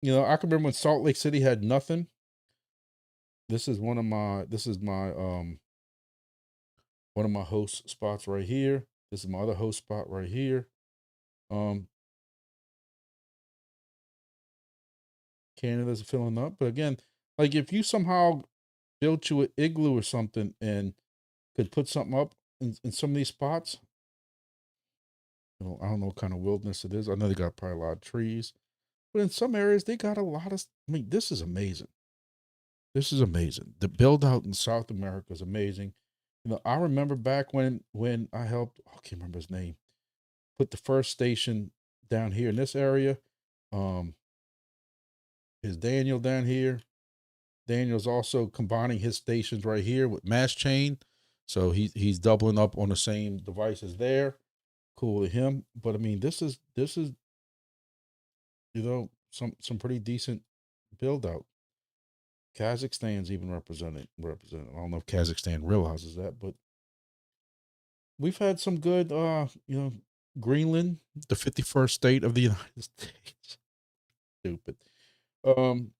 can remember when Salt Lake City had nothing. This is my one of my host spots right here. This is my other host spot right here. Canada's filling up, but again, like if you somehow built you an igloo or something and could put something up in some of these spots, I don't know what kind of wilderness it is. I know they got probably a lot of trees, but in some areas they got a lot of. I mean, this is amazing. This is amazing. The build out in South America is amazing. I remember back when I helped. I can't remember his name. Put the first station down here in this area. Um, is Daniel down here? Daniel's also combining his stations right here with Mass Chain, so he's doubling up on the same devices there. Cool with him. But I mean, this is some pretty decent build out. Kazakhstan's even represented. I don't know if Kazakhstan realizes that, but we've had some good Greenland, the 51st state of the United States. Stupid. Um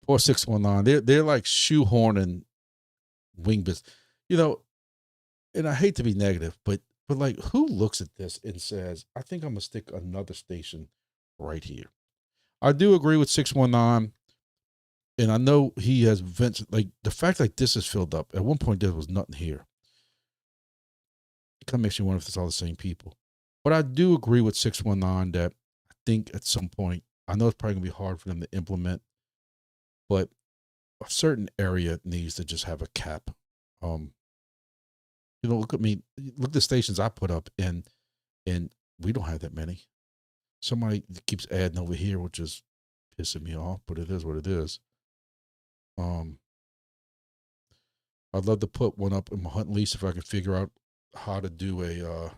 4619. They're like shoehorning Wingbits. You know, and I hate to be negative, but like who looks at this and says, I think I'm gonna stick another station right here. I do agree with 619, and I know he has ventured like the fact like this is filled up. At one point there was nothing here. It kind of makes you wonder if it's all the same people. But I do agree with 619 that I think at some point, I know it's probably gonna be hard for them to implement, but a certain area needs to just have a cap. Um, look at me, look at the stations I put up, and we don't have that many. Somebody keeps adding over here, which is pissing me off, but it is what it is. Um, I'd love to put one up in my hunt lease if I can figure out how to do a.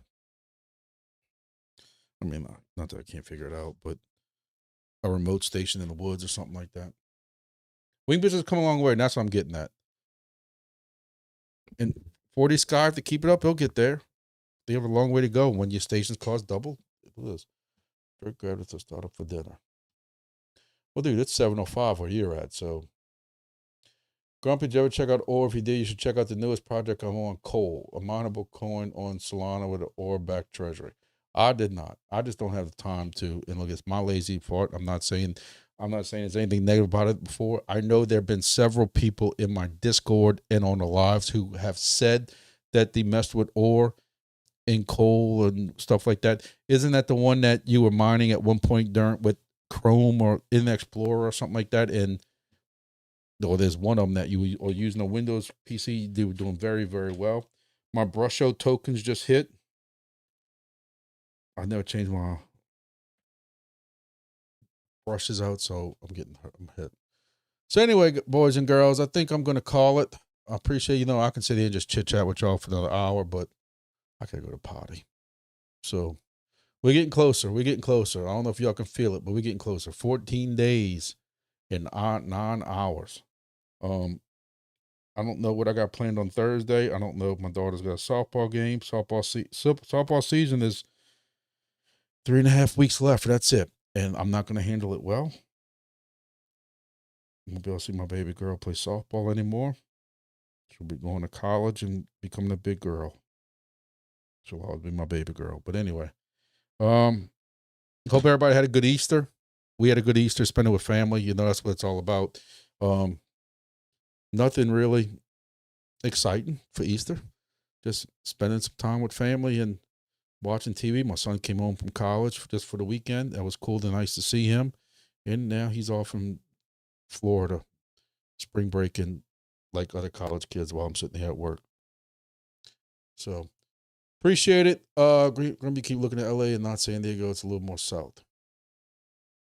I mean, not that I can't figure it out, but a remote station in the woods or something like that. Wingbits has come a long way, and that's what I'm getting at. And 40 Sky, to keep it up, he'll get there. They have a long way to go. When your stations cost double, it is. Dirk grabbed it to start up for dinner. Well, dude, it's 7:05 where you're at, so. Grumpy, did you ever check out Ore? If you did, you should check out the newest project I'm on, Coal, a mineable coin on Solana with an ore-backed treasury. I did not. I just don't have the time to. And look, it's my lazy part. I'm not saying there's anything negative about it before. I know there have been several people in my Discord and on the lives who have said that they messed with Ore and Coal and stuff like that. Isn't that the one that you were mining at one point during with Chrome or in Explorer or something like that? And or there's one of them that you are using a Windows PC. They were doing very, very well. My Brusho tokens just hit. I never changed my brushes out, so I'm hit. So anyway, boys and girls, I think I'm going to call it. I appreciate, I can sit here and just chit chat with y'all for another hour, but I got to go to potty. So we're getting closer. We're getting closer. I don't know if y'all can feel it, but we're getting closer. 14 days and 9 hours. I don't know what I got planned on Thursday. I don't know if my daughter's got a softball game. Softball season is 3.5 weeks left. That's it. And I'm not going to handle it well. I won't be able to see my baby girl play softball anymore. She'll be going to college and becoming a big girl. She'll always be my baby girl. But anyway, hope everybody had a good Easter. We had a good Easter, spending with family. That's what it's all about. Nothing really exciting for Easter. Just spending some time with family and watching TV. My son came home from college just for the weekend. That was cool and nice to see him. And now he's off in Florida, spring breaking like other college kids while I'm sitting here at work. So appreciate it. Going to keep looking at LA and not San Diego. It's a little more south.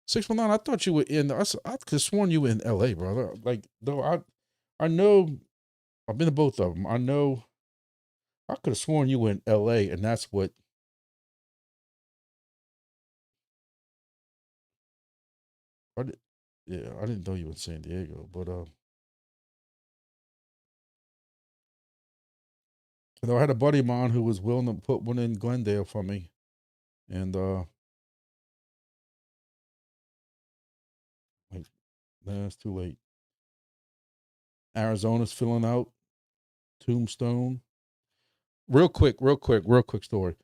619, I thought you were in. I could have sworn you were in LA, brother. Like, though I know I've been to both of them. I know I could have sworn you were in LA, and that's what. I didn't know you were in San Diego, but I had a buddy of mine who was willing to put one in Glendale for me, and like, nah, it's too late. Arizona's filling out. Tombstone. Real quick story.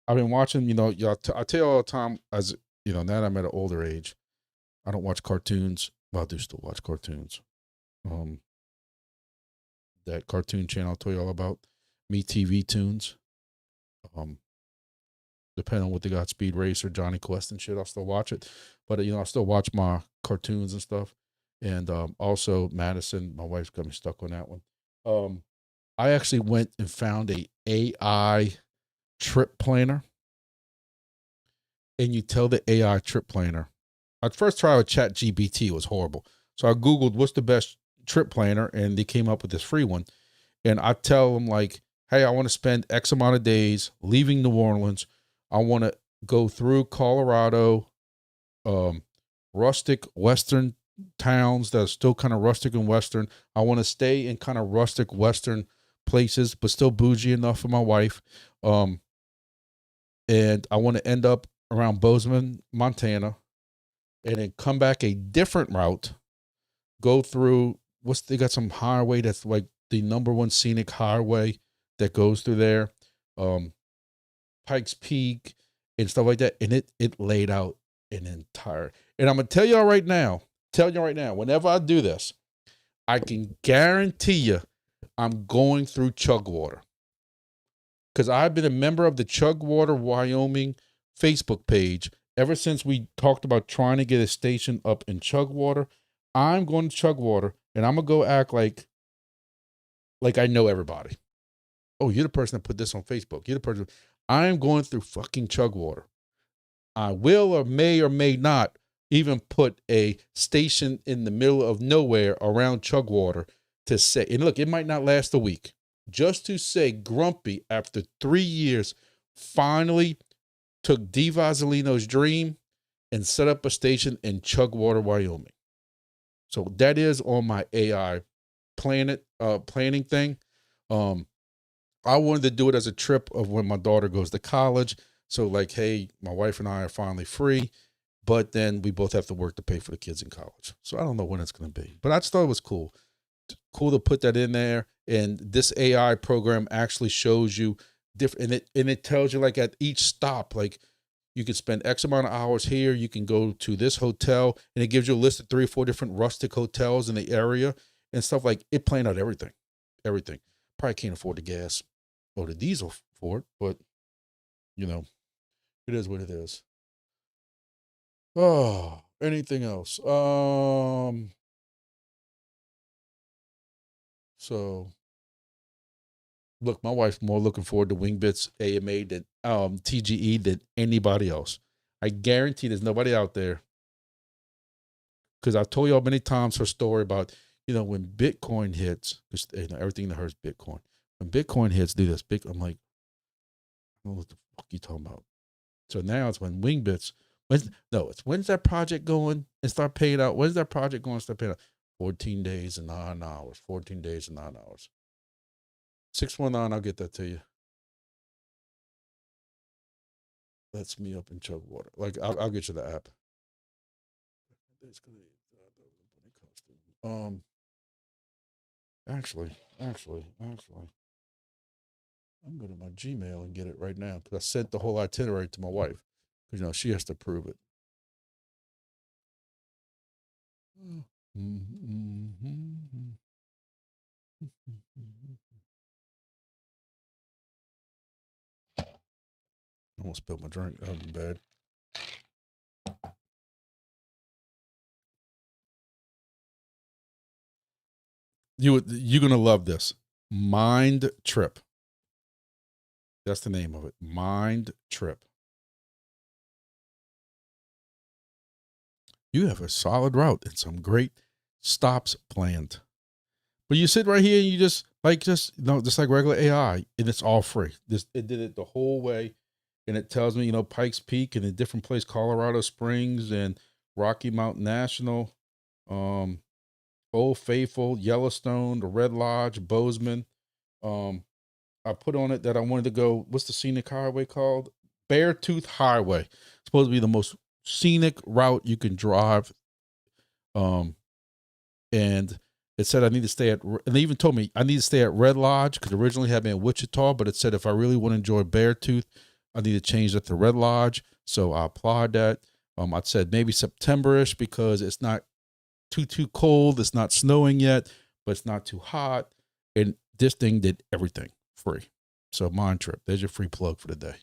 I've been watching. I tell you all the time, as now that I'm at an older age, I don't watch cartoons Well, I do still watch cartoons. That cartoon channel I told you all about, Me TV Tunes. Depending on what they got, Speed Racer, Johnny Quest and shit, I'll still watch it. But I still watch my cartoons and stuff. And also Madison, my wife's got me stuck on that one. I actually went and found a AI trip planner. And you tell the AI trip planner. I first tried with ChatGPT, it was horrible. So I Googled what's the best trip planner, and they came up with this free one. And I tell them, like, hey, I want to spend X amount of days leaving New Orleans. I want to go through Colorado, rustic Western towns that are still kind of rustic and Western. I want to stay in kind of rustic Western places, but still bougie enough for my wife. And I want to end up around Bozeman, Montana, and then come back a different route, go through, they got some highway that's like the #1 scenic highway that goes through there, Pikes Peak and stuff like that. And it laid out an entire, and I'm going to tell y'all right now, whenever I do this, I can guarantee you I'm going through Chugwater. Because I've been a member of the Chugwater, Wyoming Facebook page ever since we talked about trying to get a station up in Chugwater. I'm going to Chugwater, and I'm going to go act like I know everybody. Oh, you're the person that put this on Facebook. You're the person. I'm going through fucking Chugwater. I will or may not even put a station in the middle of nowhere around Chugwater to say, and look, it might not last a week, just to say Grumpy, after 3 years, finally took D. Vasilino's dream and set up a station in Chugwater, Wyoming. So that is on my AI planning thing. I wanted to do it as a trip of when my daughter goes to college. So like, hey, my wife and I are finally free, but then we both have to work to pay for the kids in college. So I don't know when it's going to be, but I just thought it was cool to put that in there. And this AI program actually shows you different, and it tells you, like, at each stop, like, you can spend X amount of hours here. You can go to this hotel, and it gives you a list of 3 or 4 different rustic hotels in the area and stuff. Like, it planned out everything. Probably can't afford the gas or the diesel for it, but it is what it is. Oh, anything else? So look, my wife's more looking forward to Wingbits AMA than TGE than anybody else. I guarantee there's nobody out there, because I've told y'all many times her story about, when Bitcoin hits, everything that hurts Bitcoin. When Bitcoin hits, do this. I'm like, I don't know what the fuck you talking about. So now it's when Wingbits, when's that project going and start paying out? When's that project going to start paying out? 14 days and 9 hours. 14 days and 9 hours. 619, I'll get that to you. That's me up in Chugwater. Like, I'll get you the app. Actually, I'm going to my Gmail and get it right now, because I sent the whole itinerary to my wife, because she has to approve it. I almost spilled my drink. That would be bad. You're gonna love this. Mind Trip. That's the name of it. Mind Trip. You have a solid route and some great stops planned. But you sit right here and you just like regular AI, and it's all free. It did it the whole way, and it tells me, Pikes Peak and a different place, Colorado Springs and Rocky Mountain National, Old Faithful, Yellowstone, the Red Lodge, Bozeman. I put on it that I wanted to go, what's the scenic highway called? Beartooth Highway. It's supposed to be the most scenic route you can drive. And it said I need to stay and they even told me I need to stay at Red Lodge, because originally had me in Wichita, but it said if I really want to enjoy Beartooth, I need to change that to Red Lodge. So I applied that. I said maybe September-ish, because it's not too cold. It's not snowing yet, but it's not too hot. And this thing did everything free. So Mind Trip, there's your free plug for the day.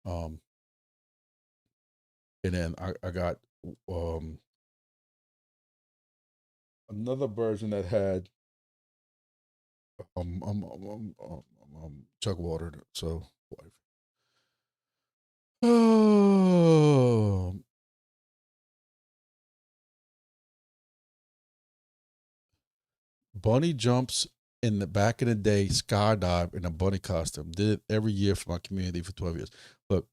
And then I got another version that had chug water. So bunny jumps in the back in the day, skydive in a bunny costume. Did it every year for my community for 12 years. But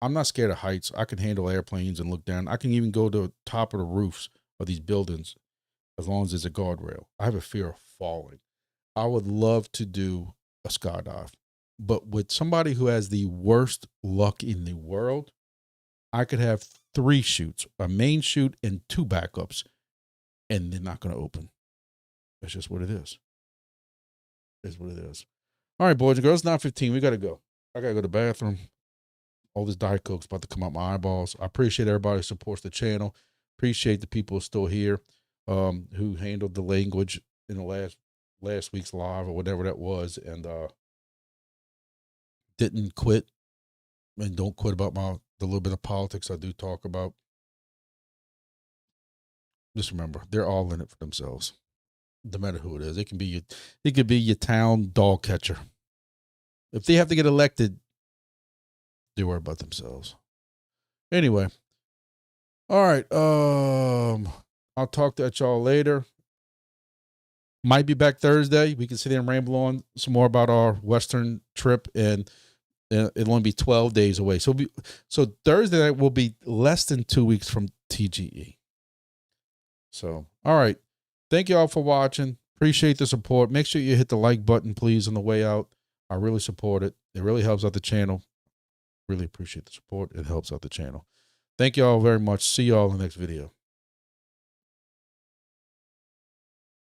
I'm not scared of heights. I can handle airplanes and look down. I can even go to the top of the roofs of these buildings as long as there's a guardrail. I have a fear of falling. I would love to do a skydive, but with somebody who has the worst luck in the world, I could have 3 chutes, a main chute and 2 backups, and they're not going to open. That's just what it is. It's what it is. All right, boys and girls, 9:15. We got to go. I got to go to the bathroom. All this Diet Coke's about to come out my eyeballs. I appreciate everybody who supports the channel. Appreciate the people still here who handled the language in the last week's live or whatever that was, and didn't quit and don't quit about the little bit of politics I do talk about. Just remember, they're all in it for themselves. No matter who it is, it could be your town dog catcher. If they have to get elected, they worry about themselves. Anyway, all right. I'll talk to y'all later. Might be back Thursday. We can sit there and ramble on some more about our Western trip, and it'll only be 12 days away. So Thursday night will be less than 2 weeks from TGE. So, all right. Thank you all for watching. Appreciate the support. Make sure you hit the like button, please, on the way out. I really support it. It really helps out the channel. Really appreciate the support. It helps out the channel. Thank you all very much. See you all in the next video.